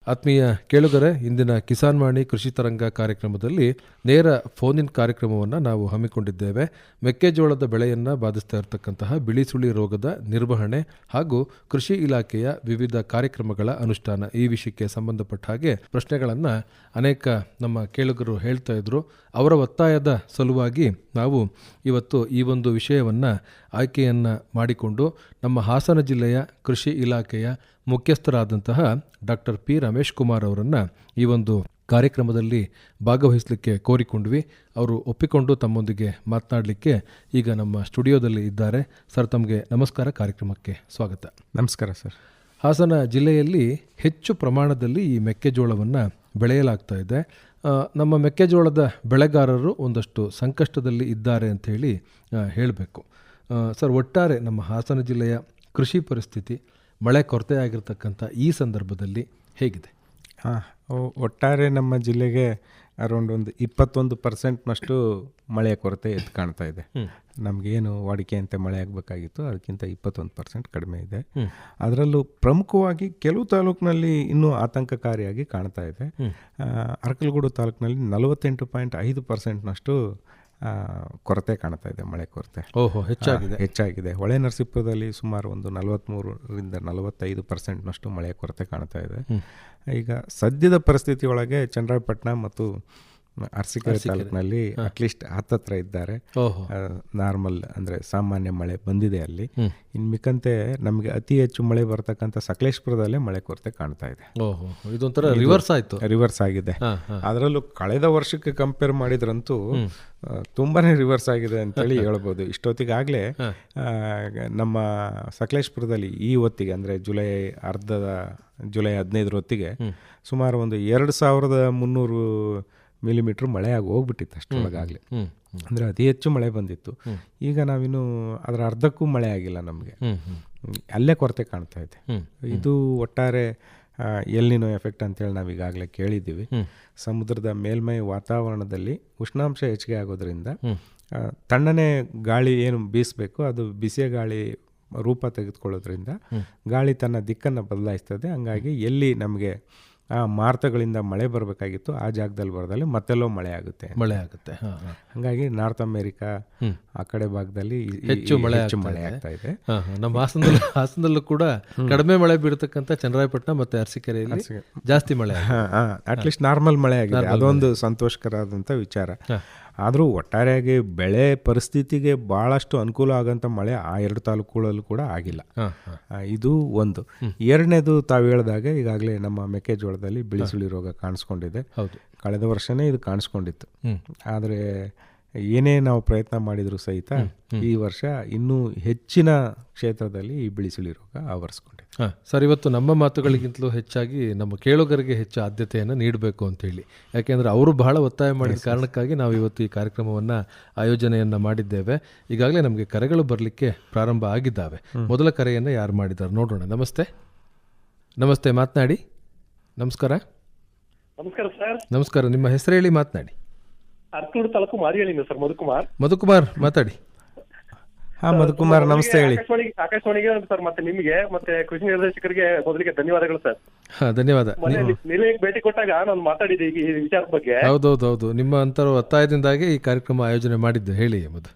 ಆತ್ಮೀಯ ಕೇಳುಗರೆ, ಇಂದಿನ ಕಿಸಾನ್ ವಾಣಿ ಕೃಷಿ ತರಂಗ ಕಾರ್ಯಕ್ರಮದಲ್ಲಿ ನೇರ ಫೋನ್ ಇನ್ ಕಾರ್ಯಕ್ರಮವನ್ನು ನಾವು ಹಮ್ಮಿಕೊಂಡಿದ್ದೇವೆ. ಮೆಕ್ಕೆಜೋಳದ ಬೆಳೆಯನ್ನು ಬಾಧಿಸ್ತಾ ಇರತಕ್ಕಂತಹ ಬಿಳಿ ಸುಳಿ ರೋಗದ ನಿರ್ವಹಣೆ ಹಾಗೂ ಕೃಷಿ ಇಲಾಖೆಯ ವಿವಿಧ ಕಾರ್ಯಕ್ರಮಗಳ ಅನುಷ್ಠಾನ, ಈ ವಿಷಯಕ್ಕೆ ಸಂಬಂಧಪಟ್ಟ ಹಾಗೆ ಪ್ರಶ್ನೆಗಳನ್ನು ಅನೇಕ ನಮ್ಮ ಕೇಳುಗರು ಹೇಳ್ತಾ ಇದ್ರು. ಅವರ ಒತ್ತಾಯದ ಸಲುವಾಗಿ ನಾವು ಇವತ್ತು ಈ ಒಂದು ವಿಷಯವನ್ನು ಆಯ್ಕೆಯನ್ನು ಮಾಡಿಕೊಂಡು ನಮ್ಮ ಹಾಸನ ಜಿಲ್ಲೆಯ ಕೃಷಿ ಇಲಾಖೆಯ ಮುಖ್ಯಸ್ಥರಾದಂತಹ ಡಾಕ್ಟರ್ ಪಿ ರಮೇಶ್ ಕುಮಾರ್ ಅವರನ್ನು ಈ ಒಂದು ಕಾರ್ಯಕ್ರಮದಲ್ಲಿ ಭಾಗವಹಿಸಲಿಕ್ಕೆ ಕೋರಿಕೊಂಡ್ವಿ. ಅವರು ಒಪ್ಪಿಕೊಂಡು ತಮ್ಮೊಂದಿಗೆ ಮಾತನಾಡಲಿಕ್ಕೆ ಈಗ ನಮ್ಮ ಸ್ಟುಡಿಯೋದಲ್ಲಿ ಇದ್ದಾರೆ. ಸರ್, ತಮಗೆ ನಮಸ್ಕಾರ, ಕಾರ್ಯಕ್ರಮಕ್ಕೆ ಸ್ವಾಗತ. ನಮಸ್ಕಾರ ಸರ್. ಹಾಸನ ಜಿಲ್ಲೆಯಲ್ಲಿ ಹೆಚ್ಚು ಪ್ರಮಾಣದಲ್ಲಿ ಈ ಮೆಕ್ಕೆಜೋಳವನ್ನು ಬೆಳೆಯಲಾಗ್ತಾ ಇದೆ. ನಮ್ಮ ಮೆಕ್ಕೆಜೋಳದ ಬೆಳೆಗಾರರು ಒಂದಷ್ಟು ಸಂಕಷ್ಟದಲ್ಲಿ ಇದ್ದಾರೆ ಅಂಥೇಳಿ ಹೇಳಬೇಕು. ಸರ್, ಒಟ್ಟಾರೆ ನಮ್ಮ ಹಾಸನ ಜಿಲ್ಲೆಯ ಕೃಷಿ ಪರಿಸ್ಥಿತಿ ಮಳೆ ಕೊರತೆ ಆಗಿರ್ತಕ್ಕಂಥ ಈ ಸಂದರ್ಭದಲ್ಲಿ ಹೇಗಿದೆ? ಒಟ್ಟಾರೆ ನಮ್ಮ ಜಿಲ್ಲೆಗೆ ಅರೌಂಡ್ ಒಂದು 21% ಮಳೆಯ ಕೊರತೆ ಎದ್ದು ಕಾಣ್ತಾ ಇದೆ. ನಮಗೇನು ವಾಡಿಕೆಯಂತೆ ಮಳೆ ಆಗಬೇಕಾಗಿತ್ತು ಅದಕ್ಕಿಂತ 21% ಕಡಿಮೆ ಇದೆ. ಅದರಲ್ಲೂ ಪ್ರಮುಖವಾಗಿ ಕೆಲವು ತಾಲೂಕಿನಲ್ಲಿ ಇನ್ನೂ ಆತಂಕಕಾರಿಯಾಗಿ ಕಾಣ್ತಾ ಇದೆ. ಅರಕಲಗೂಡು ತಾಲೂಕಿನಲ್ಲಿ 48.5% ಕೊರತೆ ಕಾಣ್ತಾ ಇದೆ, ಮಳೆ ಕೊರತೆ. ಹೆಚ್ಚಾಗಿದೆ. ಹೊಳೆ ನರಸೀಪುರದಲ್ಲಿ ಸುಮಾರು ಒಂದು 43-45% ಮಳೆಯ ಕೊರತೆ ಕಾಣ್ತಾ ಇದೆ. ಈಗ ಸದ್ಯದ ಪರಿಸ್ಥಿತಿ ಒಳಗೆ ಚನ್ನರಾಯಪಟ್ಟಣ ಮತ್ತು ಅರಸೀಕೆರೆ ತಾಲೂಕಿನಲ್ಲಿ ಅಟ್ಲೀಸ್ಟ್ ಹತ್ತತ್ರ ಇದ್ದಾರೆ. ನಾರ್ಮಲ್ ಅಂದರೆ ಸಾಮಾನ್ಯ ಮಳೆ ಬಂದಿದೆ ಅಲ್ಲಿ. ಇನ್ನು ಮಿಕ್ಕಂತೆ ನಮಗೆ ಅತಿ ಹೆಚ್ಚು ಮಳೆ ಬರ್ತಕ್ಕಂಥ ಸಕಲೇಶ್ಪುರದಲ್ಲೇ ಮಳೆ ಕೊರತೆ ಕಾಣ್ತಾ ಇದೆ. ಇದೊಂಥರ ರಿವರ್ಸ್ ಆಗಿದೆ. ಅದರಲ್ಲೂ ಕಳೆದ ವರ್ಷಕ್ಕೆ ಕಂಪೇರ್ ಮಾಡಿದ್ರಂತೂ ತುಂಬಾನೇ ರಿವರ್ಸ್ ಆಗಿದೆ ಅಂತೇಳಿ ಹೇಳ್ಬೋದು. ಇಷ್ಟೊತ್ತಿಗಾಗಲೇ ನಮ್ಮ ಸಕಲೇಶ್ಪುರದಲ್ಲಿ ಈ ಹೊತ್ತಿಗೆ ಅಂದರೆ ಜುಲೈ 15 ಹೊತ್ತಿಗೆ ಸುಮಾರು ಒಂದು 2300 ಮಿಲಿಮೀಟ್ರ್ ಮಳೆ ಆಗಿ ಹೋಗ್ಬಿಟ್ಟಿತ್ತು ಅಷ್ಟರೊಳಗಾಗಲೇ. ಅಂದರೆ ಅತಿ ಹೆಚ್ಚು ಮಳೆ ಬಂದಿತ್ತು. ಈಗ ನಾವಿನ್ನು ಅದರ ಅರ್ಧಕ್ಕೂ ಮಳೆ ಆಗಿಲ್ಲ ನಮಗೆ. ಅಲ್ಲೇ ಕೊರತೆ ಕಾಣ್ತಾ ಇದೆ. ಇದು ಒಟ್ಟಾರೆ ಎಲ್ನಿನೋ ಎಫೆಕ್ಟ್ ಅಂತೇಳಿ ನಾವು ಈಗಾಗಲೇ ಕೇಳಿದ್ದೀವಿ. ಸಮುದ್ರದ ಮೇಲ್ಮೈ ವಾತಾವರಣದಲ್ಲಿ ಉಷ್ಣಾಂಶ ಹೆಚ್ಚಿಗೆ ಆಗೋದ್ರಿಂದ ತಣ್ಣನೆ ಗಾಳಿ ಏನು ಬೀಸಬೇಕು ಅದು ಬಿಸಿಯ ಗಾಳಿ ರೂಪ ತೆಗೆದುಕೊಳ್ಳೋದ್ರಿಂದ ಗಾಳಿ ತನ್ನ ದಿಕ್ಕನ್ನು ಬದಲಾಯಿಸ್ತದೆ. ಹಂಗಾಗಿ ಎಲ್ಲಿ ನಮಗೆ ಆ ಮಾರುತಗಳಿಂದ ಮಳೆ ಬರಬೇಕಾಗಿತ್ತು ಆ ಜಾಗದಲ್ಲಿ ಬರೋದಲ್ಲಿ ಮತ್ತೆಲ್ಲೋ ಮಳೆ ಆಗುತ್ತೆ. ಹಾಗಾಗಿ ನಾರ್ತ್ ಅಮೇರಿಕಾ ಆ ಕಡೆ ಭಾಗದಲ್ಲಿ ಹೆಚ್ಚು ಮಳೆ ಆಗ್ತಾ ಇದೆ. ನಮ್ಮ ಹಾಸನದಲ್ಲೂ ಕೂಡ ಕಡಿಮೆ ಮಳೆ ಬೀಳತಕ್ಕಂಥ ಚನ್ನರಾಯಪಟ್ಟಣ ಮತ್ತೆ ಅರಸೀಕೆರೆಯಲ್ಲಿ ಜಾಸ್ತಿ ಮಳೆ, ಅಟ್ಲೀಸ್ಟ್ ನಾರ್ಮಲ್ ಮಳೆ ಆಗಿದೆ. ಅದೊಂದು ಸಂತೋಷಕರವಾದಂಥ ವಿಚಾರ. ಆದರೂ ಒಟ್ಟಾರೆಯಾಗಿ ಬೆಳೆ ಪರಿಸ್ಥಿತಿಗೆ ಭಾಳಷ್ಟು ಅನುಕೂಲ ಆಗೋಂಥ ಮಳೆ ಆ 2 ತಾಲೂಕುಗಳಲ್ಲೂ ಕೂಡ ಆಗಿಲ್ಲ. ಇದು ಒಂದು. ಎರಡನೇದು ತಾವು ಹೇಳಿದಾಗ ಈಗಾಗಲೇ ನಮ್ಮ ಮೆಕ್ಕೆಜೋಳದಲ್ಲಿ ಬಿಳಿ ಸುಳಿ ರೋಗ ಕಾಣಿಸ್ಕೊಂಡಿದೆ. ಕಳೆದ ವರ್ಷನೇ ಇದು ಕಾಣಿಸ್ಕೊಂಡಿತ್ತು. ಆದರೆ ಏನೇ ನಾವು ಪ್ರಯತ್ನ ಮಾಡಿದರೂ ಸಹಿತ ಈ ವರ್ಷ ಇನ್ನೂ ಹೆಚ್ಚಿನ ಕ್ಷೇತ್ರದಲ್ಲಿ ಈ ಬಿಳಿ ಸುಳಿ ರೋಗ ಆವರಿಸ್ಕೊಂಡಿದೆ. ಸರ್, ಇವತ್ತು ನಮ್ಮ ಮಾತುಗಳಿಗಿಂತಲೂ ಹೆಚ್ಚಾಗಿ ನಮ್ಮ ಕೇಳುಗರಿಗೆ ಹೆಚ್ಚು ಆದ್ಯತೆಯನ್ನು ನೀಡಬೇಕು ಅಂತೇಳಿ, ಯಾಕೆಂದರೆ ಅವರು ಬಹಳ ಒತ್ತಾಯ ಮಾಡಿದ ಕಾರಣಕ್ಕಾಗಿ ನಾವು ಇವತ್ತು ಈ ಕಾರ್ಯಕ್ರಮವನ್ನು ಆಯೋಜನೆಯನ್ನು ಮಾಡಿದ್ದೇವೆ. ಈಗಾಗಲೇ ನಮಗೆ ಕರೆಗಳು ಬರಲಿಕ್ಕೆ ಪ್ರಾರಂಭ ಆಗಿದ್ದಾವೆ. ಮೊದಲ ಕರೆಯನ್ನು ಯಾರು ಮಾಡಿದ್ದಾರೆ ನೋಡೋಣ. ನಮಸ್ತೆ, ಮಾತನಾಡಿ. ನಮಸ್ಕಾರ ಸರ್. ನಮಸ್ಕಾರ, ನಿಮ್ಮ ಹೆಸರು ಹೇಳಿ, ಮಾತನಾಡಿ. ಅರಕಲಗೂಡು ತಾಲೂಕು ಮಾರಿಹಳ್ಳಿಯಿಂದ ಸರ್, ಮಧುಕುಮಾರ್ ಮಾತಾಡಿ. ಮಧುಕುಮಾರ್, ನಮಸ್ತೆ ಹೇಳಿ. ಆಕಾಶವಾಣಿಗೆ ಸರ್, ಮತ್ತೆ ನಿಮಗೆ ಮತ್ತೆ ಕೃಷಿ ನಿರ್ದೇಶಕರಿಗೆ ಮೊದಲಿಗೆ ಧನ್ಯವಾದಗಳು ಸರ್. ಧನ್ಯವಾದ. ನಿಲಯಕ್ಕೆ ಭೇಟಿ ಕೊಟ್ಟಾಗ ನಾನು ಮಾತಾಡಿದ್ದೆ ಈ ವಿಚಾರದ ಬಗ್ಗೆ. ಹೌದೌದು, ನಿಮ್ಮ ಅಂತರ ಒತ್ತಾಯದಿಂದಾಗಿ ಈ ಕಾರ್ಯಕ್ರಮ ಆಯೋಜನೆ ಮಾಡಿದ್ದೆ. ಹೇಳಿ ಮಧು.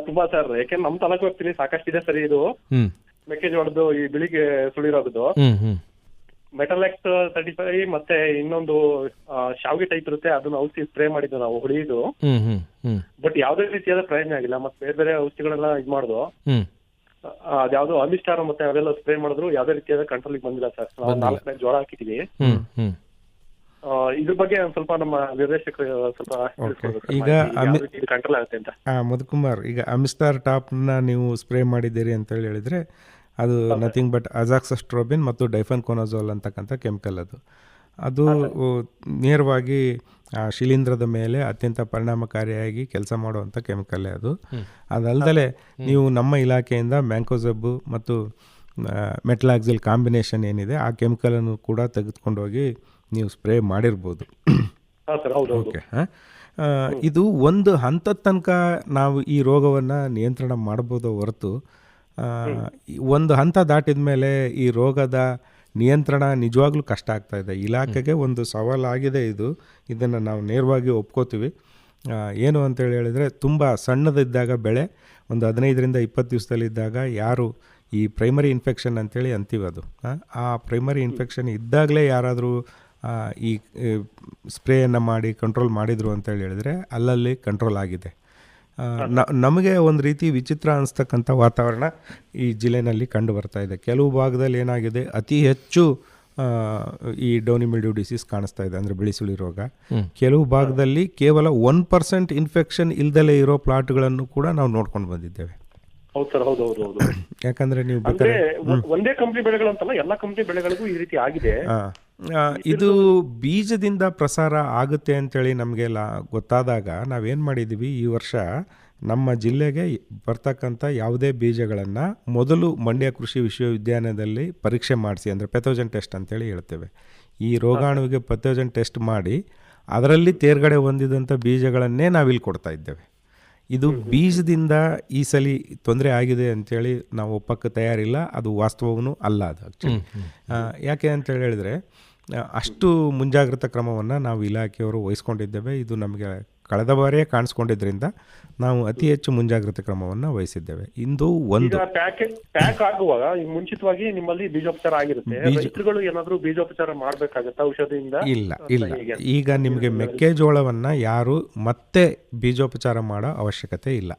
ತುಂಬಾ ಸರ್, ಯಾಕೆಂದ್ರೆ ನಮ್ಮ ತಾಲೂಕು ವ್ಯಾಪ್ತಿಯಲ್ಲಿ ಸಾಕಷ್ಟಿದೆ ಸರ್ ಇದು ಮೆಕ್ಕೆಜೋಳದ್ದು ಈ ಬಿಳಿಗೆ ಸುಳಿರೋದು. ಮೆಟಲೆಕ್ಸ್ 35 ಮತ್ತೆ ಇನ್ನೊಂದು ಶಾವಿಗೆ ಟೈಪ್ ಇರುತ್ತೆ, ಅದನ್ನ ಔಷಧಿ ಸ್ಪ್ರೇ ಮಾಡಿದ್ದು ನಾವು ಹೊಡೆಯುದು. ಬಟ್ ಯಾವ್ದೇ ರೀತಿಯಾದ ಪ್ರಯೋಜನ ಆಗಿಲ್ಲ. ಮತ್ತೆ ಬೇರೆ ಔಷಧಿಗಳೆಲ್ಲ ಇದು ಮಾಡುದು, ಅದ್ಯಾವ್ದು ಅಮಿಸ್ಟಾರ್ ಮತ್ತೆ ಅವೆಲ್ಲ ಸ್ಪ್ರೇ ಮಾಡಿದ್ರು ಯಾವ್ದೇ ರೀತಿಯಾದ ಕಂಟ್ರೋಲ್ ಬಂದಿಲ್ಲ ಸರ್. ನಾವು 4 ಜೋಳ ಹಾಕಿದೀವಿ. ಇದ್ರ ಬಗ್ಗೆ ಸ್ವಲ್ಪ ನಮ್ಮ ನಿರ್ದೇಶಕರು ಸ್ವಲ್ಪ ಈಗ ಕಂಟ್ರೋಲ್ ಆಗುತ್ತೆ ಅಂತ. ಮಧುಕುಮಾರ್, ಈಗ ಅಮಿಸ್ಟಾರ್ ಟಾಪ್ ನ ನೀವು ಸ್ಪ್ರೇ ಮಾಡಿದ್ದೀರಿ ಅಂತ ಹೇಳಿದ್ರೆ ಅದು ನಥಿಂಗ್ ಬಟ್ ಅಜಾಕ್ಸಸ್ಟ್ರೋಬಿನ್ ಮತ್ತು ಡೈಫನ್ಕೋನಜೋಲ್ ಅಂತಕ್ಕಂಥ ಕೆಮಿಕಲ್. ಅದು ನೇರವಾಗಿ ಶಿಲೀಂಧ್ರದ ಮೇಲೆ ಅತ್ಯಂತ ಪರಿಣಾಮಕಾರಿಯಾಗಿ ಕೆಲಸ ಮಾಡುವಂಥ ಕೆಮಿಕಲ್ಲೇ ಅದು. ಅದಲ್ಲದೆ ನೀವು ನಮ್ಮ ಇಲಾಖೆಯಿಂದ ಮ್ಯಾಂಕೋಸೆಬ್ ಮತ್ತು ಮೆಟ್ಲಾಕ್ಸಿಲ್ ಕಾಂಬಿನೇಷನ್ ಏನಿದೆ ಆ ಕೆಮಿಕಲನ್ನು ಕೂಡ ತೆಗೆದುಕೊಂಡೋಗಿ ನೀವು ಸ್ಪ್ರೇ ಮಾಡಿರ್ಬೋದು. ಓಕೆ, ಇದು ಒಂದು ಹಂತದ ತನಕ ನಾವು ಈ ರೋಗವನ್ನು ನಿಯಂತ್ರಣ ಮಾಡ್ಬೋದು ಹೊರತು ಒಂದು ಹಂತ ದಾಟಿದ ಮೇಲೆ ಈ ರೋಗದ ನಿಯಂತ್ರಣ ನಿಜವಾಗ್ಲೂ ಕಷ್ಟ ಆಗ್ತಾ ಇದೆ. ಇಲಾಖೆಗೆ ಒಂದು ಸವಾಲಾಗಿದೆ ಇದು, ಇದನ್ನು ನಾವು ನೇರವಾಗಿ ಒಪ್ಕೋತೀವಿ. ಏನು ಅಂತೇಳಿ ಹೇಳಿದರೆ, ತುಂಬ ಸಣ್ಣದಿದ್ದಾಗ ಬೆಳೆ ಒಂದು 15ರಿಂದ 20 ದಿವಸದಲ್ಲಿದ್ದಾಗ ಯಾರು ಈ ಪ್ರೈಮರಿ ಇನ್ಫೆಕ್ಷನ್ ಅಂತೇಳಿ ಅಂತೀವಿ, ಅದು ಆ ಪ್ರೈಮರಿ ಇನ್ಫೆಕ್ಷನ್ ಇದ್ದಾಗಲೇ ಯಾರಾದರೂ ಈ ಸ್ಪ್ರೇಯನ್ನು ಮಾಡಿ ಕಂಟ್ರೋಲ್ ಮಾಡಿದರು ಅಂತೇಳಿ ಹೇಳಿದರೆ ಅಲ್ಲಲ್ಲಿ ಕಂಟ್ರೋಲ್ ಆಗಿದೆ. ನಮಗೆ ಒಂದು ರೀತಿ ವಿಚಿತ್ರ ಅನಿಸ್ತಕ್ಕಂಥ ವಾತಾವರಣ ಈ ಜಿಲ್ಲೆಯಲ್ಲಿ ಕಂಡು ಬರ್ತಾ ಇದೆ. ಕೆಲವು ಭಾಗದಲ್ಲಿ ಏನಾಗಿದೆ, ಅತಿ ಹೆಚ್ಚು ಈ ಡೌನಿ ಮಿಲ್ಡ್ಯೂ ಡಿಸೀಸ್ ಕಾಣಿಸ್ತಾ ಇದೆ, ಅಂದರೆ ಬಿಳಿ ಸುಳಿ ರೋಗ. ಕೆಲವು ಭಾಗದಲ್ಲಿ ಕೇವಲ 1% ಇನ್ಫೆಕ್ಷನ್ ಇಲ್ದಲೇ ಇರೋ ಪ್ಲಾಟ್ಗಳನ್ನು ಕೂಡ ನಾವು ನೋಡ್ಕೊಂಡು ಬಂದಿದ್ದೇವೆ. ಯಾಕಂದ್ರೆ ನೀವು ಒಂದೇ ಕಂಪನಿ ಬೆಳೆಗಳಂತಲ್ಲ, ಎಲ್ಲ ಕಂಪನಿ ಬೆಳೆಗಳಿಗೂ ಈ ರೀತಿ ಆಗಿದೆ. ಇದು ಬೀಜದಿಂದ ಪ್ರಸಾರ ಆಗುತ್ತೆ ಅಂತೇಳಿ ನಮಗೆಲ್ಲ ಗೊತ್ತಾದಾಗ ನಾವೇನು ಮಾಡಿದ್ದೀವಿ, ಈ ವರ್ಷ ನಮ್ಮ ಜಿಲ್ಲೆಗೆ ಬರ್ತಕ್ಕಂಥ ಯಾವುದೇ ಬೀಜಗಳನ್ನು ಮೊದಲು ಮಂಡ್ಯ ಕೃಷಿ ವಿಶ್ವವಿದ್ಯಾಲಯದಲ್ಲಿ ಪರೀಕ್ಷೆ ಮಾಡಿಸಿ, ಅಂದರೆ ಪೆಥೋಜನ್ ಟೆಸ್ಟ್ ಅಂತೇಳಿ ಹೇಳ್ತೇವೆ. ಈ ರೋಗಾಣುವಿಗೆ ಪೆಥೋಜನ್ ಟೆಸ್ಟ್ ಮಾಡಿ ಅದರಲ್ಲಿ ತೇರ್ಗಡೆ ಹೊಂದಿದಂಥ ಬೀಜಗಳನ್ನೇ ನಾವಿಲ್ಲಿ ಕೊಡ್ತಾ ಇದ್ದೇವೆ. ಇದು ಬೀಜದಿಂದ ಈ ಸಲ ತೊಂದರೆ ಆಗಿದೆ ಅಂಥೇಳಿ ನಾವು ಒಪ್ಪಕ್ಕೆ ತಯಾರಿಲ್ಲ, ಅದು ವಾಸ್ತವವೂ ಅಲ್ಲ ಅದು ಆ್ಯಕ್ಚುಲಿ. ಯಾಕೆ ಅಂತೇಳಿ ಹೇಳಿದರೆ, ಅಷ್ಟು ಮುಂಜಾಗ್ರತಾ ಕ್ರಮವನ್ನು ನಾವು ಇಲಾಖೆಯವರು ವಹಿಸ್ಕೊಂಡಿದ್ದೇವೆ. ಇದು ನಮಗೆ ಕಳೆದ ಬಾರಿಯೇ ಕಾಣಿಸ್ಕೊಂಡಿದ್ದರಿಂದ ನಾವು ಅತಿ ಹೆಚ್ಚು ಮುಂಜಾಗ್ರತಾ ಕ್ರಮವನ್ನು ವಹಿಸಿದ್ದೇವೆ. ಇಂದು ಒಂದು ಪ್ಯಾಕ್ ಆಗುವಾಗ ಮುಂಚಿತವಾಗಿ ನಿಮ್ಮಲ್ಲಿ ಬೀಜೋಪಚಾರ ಆಗಿರುತ್ತೆ, ರೈತರುಗಳು ಏನಾದರೂ ಬೀಜೋಪಚಾರ ಮಾಡಬೇಕಾಗತ್ತಾ ಔಷಧಿಯಿಂದ? ಇಲ್ಲ. ಈಗ ನಿಮಗೆ ಮೆಕ್ಕೆಜೋಳವನ್ನು ಯಾರು ಮತ್ತೆ ಬೀಜೋಪಚಾರ ಮಾಡೋ ಅವಶ್ಯಕತೆ ಇಲ್ಲ.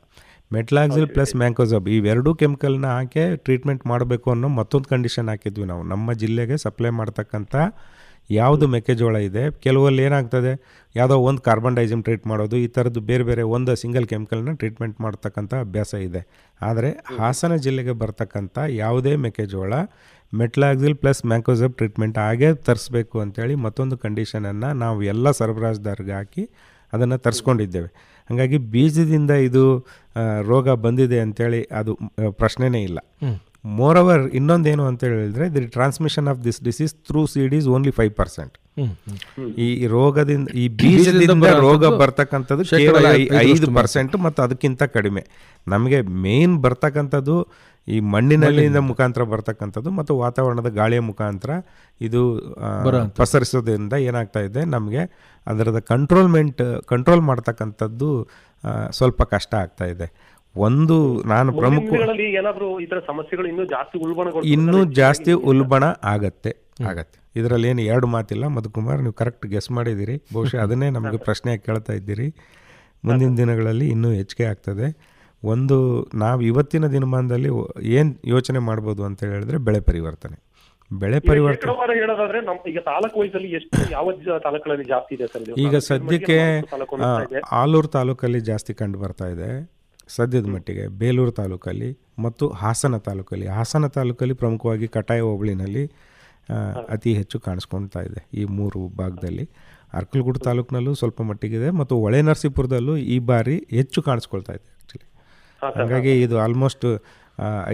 ಮೆಟ್ಲಾಕ್ಸಿಲ್ ಪ್ಲಸ್ ಮ್ಯಾಂಕೋಸಬ್ ಇವೆರಡೂ ಕೆಮಿಕಲ್ನ ಹಾಕಿ ಟ್ರೀಟ್ಮೆಂಟ್ ಮಾಡಬೇಕು ಅನ್ನೋ ಮತ್ತೊಂದು ಕಂಡೀಷನ್ ಹಾಕಿದ್ವಿ ನಾವು. ನಮ್ಮ ಜಿಲ್ಲೆಗೆ ಸಪ್ಲೈ ಮಾಡ್ತಕ್ಕಂಥ ಯಾವುದು ಮೆಕ್ಕೆಜೋಳ ಇದೆ, ಕೆಲವಲ್ಲಿ ಏನಾಗ್ತದೆ, ಯಾವುದೋ ಒಂದು ಕಾರ್ಬನ್ ಡೈಸಿಮ್ ಟ್ರೀಟ್ ಮಾಡೋದು, ಈ ಥರದ್ದು ಬೇರೆ ಬೇರೆ ಒಂದು ಸಿಂಗಲ್ ಕೆಮಿಕಲ್ನ ಟ್ರೀಟ್ಮೆಂಟ್ ಮಾಡ್ತಕ್ಕಂಥ ಅಭ್ಯಾಸ ಇದೆ. ಆದರೆ ಹಾಸನ ಜಿಲ್ಲೆಗೆ ಬರ್ತಕ್ಕಂಥ ಯಾವುದೇ ಮೆಕ್ಕೆಜೋಳ ಮೆಟ್ಲಾಕ್ಸಿಲ್ ಪ್ಲಸ್ ಮ್ಯಾಂಕೋಸಬ್ ಟ್ರೀಟ್ಮೆಂಟ್ ಆಗೇ ತರಿಸ್ಬೇಕು ಅಂತೇಳಿ ಮತ್ತೊಂದು ಕಂಡೀಷನನ್ನು ನಾವು ಎಲ್ಲ ಸರಬರಾಜುದಾರರಿಗೆ ಹಾಕಿ ಅದನ್ನು ತರಿಸ್ಕೊಂಡಿದ್ದೇವೆ. ಹಾಗಾಗಿ ಬೀಜದಿಂದ ಇದು ರೋಗ ಬಂದಿದೆ ಅಂಥೇಳಿ ಅದು ಪ್ರಶ್ನೆನೇ ಇಲ್ಲ. ಮೋರವರ್ ಇನ್ನೊಂದೇನು ಅಂತ ಹೇಳಿದ್ರೆ, the transmission of this disease through seed is only 5%. ಈ ರೋಗದಿಂದ, ಈ ಬೀಜದಿಂದ ರೋಗ ಬರ್ತಕ್ಕಂಥದ್ದು ಕೇವಲ 5% ಮತ್ತು ಅದಕ್ಕಿಂತ ಕಡಿಮೆ. ನಮಗೆ ಮೇನ್ ಬರ್ತಕ್ಕಂಥದ್ದು ಈ ಮಣ್ಣಿನಲ್ಲಿಂದ ಮುಖಾಂತರ ಬರ್ತಕ್ಕಂಥದ್ದು ಮತ್ತು ವಾತಾವರಣದ ಗಾಳಿಯ ಮುಖಾಂತರ ಇದು ಪಸರಿಸೋದ್ರಿಂದ ಏನಾಗ್ತಾ ಇದೆ, ನಮಗೆ ಅದರದ ಕಂಟ್ರೋಲ್ ಮಾಡ್ತಕ್ಕಂಥದ್ದು ಸ್ವಲ್ಪ ಕಷ್ಟ ಆಗ್ತಾ ಇದೆ. ಒಂದು ನಾನು ಪ್ರಮುಖ ಇನ್ನೂ ಜಾಸ್ತಿ ಉಲ್ಬಣ ಆಗತ್ತೆ. ಇದರಲ್ಲಿ ಏನು ಎರಡು ಮಾತಿಲ್ಲ. ಮಧುಕುಮಾರ್, ನೀವು ಕರೆಕ್ಟ್ ಗೆಸ್ ಮಾಡಿದ್ದೀರಿ. ಬಹುಶಃ ಅದನ್ನೇ ನಮಗೆ ಪ್ರಶ್ನೆ ಕೇಳ್ತಾ ಇದ್ದೀರಿ. ಮುಂದಿನ ದಿನಗಳಲ್ಲಿ ಇನ್ನೂ ಹೆಚ್ಚಿಗೆ ಆಗ್ತದೆ. ಒಂದು ನಾವು ಇವತ್ತಿನ ದಿನಮಾನದಲ್ಲಿ ಏನು ಯೋಚನೆ ಮಾಡ್ಬೋದು ಅಂತ ಹೇಳಿದ್ರೆ, ಬೆಳೆ ಪರಿವರ್ತನೆ. ಈಗ ಸದ್ಯಕ್ಕೆ ಆಲೂರು ತಾಲೂಕಲ್ಲಿ ಜಾಸ್ತಿ ಕಂಡು ಬರ್ತಾ ಇದೆ ಸದ್ಯದ ಮಟ್ಟಿಗೆ, ಬೇಲೂರು ತಾಲೂಕಲ್ಲಿ ಮತ್ತು ಹಾಸನ ತಾಲೂಕಲ್ಲಿ ಪ್ರಮುಖವಾಗಿ ಕಟಾಯ ಹೋಬಳಿನಲ್ಲಿ ಅತಿ ಹೆಚ್ಚು ಕಾಣಿಸ್ಕೊಳ್ತಾ ಇದೆ. ಈ ಮೂರು ಭಾಗದಲ್ಲಿ ಅರ್ಕಲಗೂಡು ತಾಲೂಕಿನಲ್ಲೂ ಸ್ವಲ್ಪ ಮಟ್ಟಿಗಿದೆ ಮತ್ತು ಹೊಳೆನರಸೀಪುರದಲ್ಲೂ ಈ ಬಾರಿ ಹೆಚ್ಚು ಕಾಣಿಸ್ಕೊಳ್ತಾ ಇದೆ ಆ್ಯಕ್ಚುಲಿ. ಹಾಗಾಗಿ ಇದು ಆಲ್ಮೋಸ್ಟ್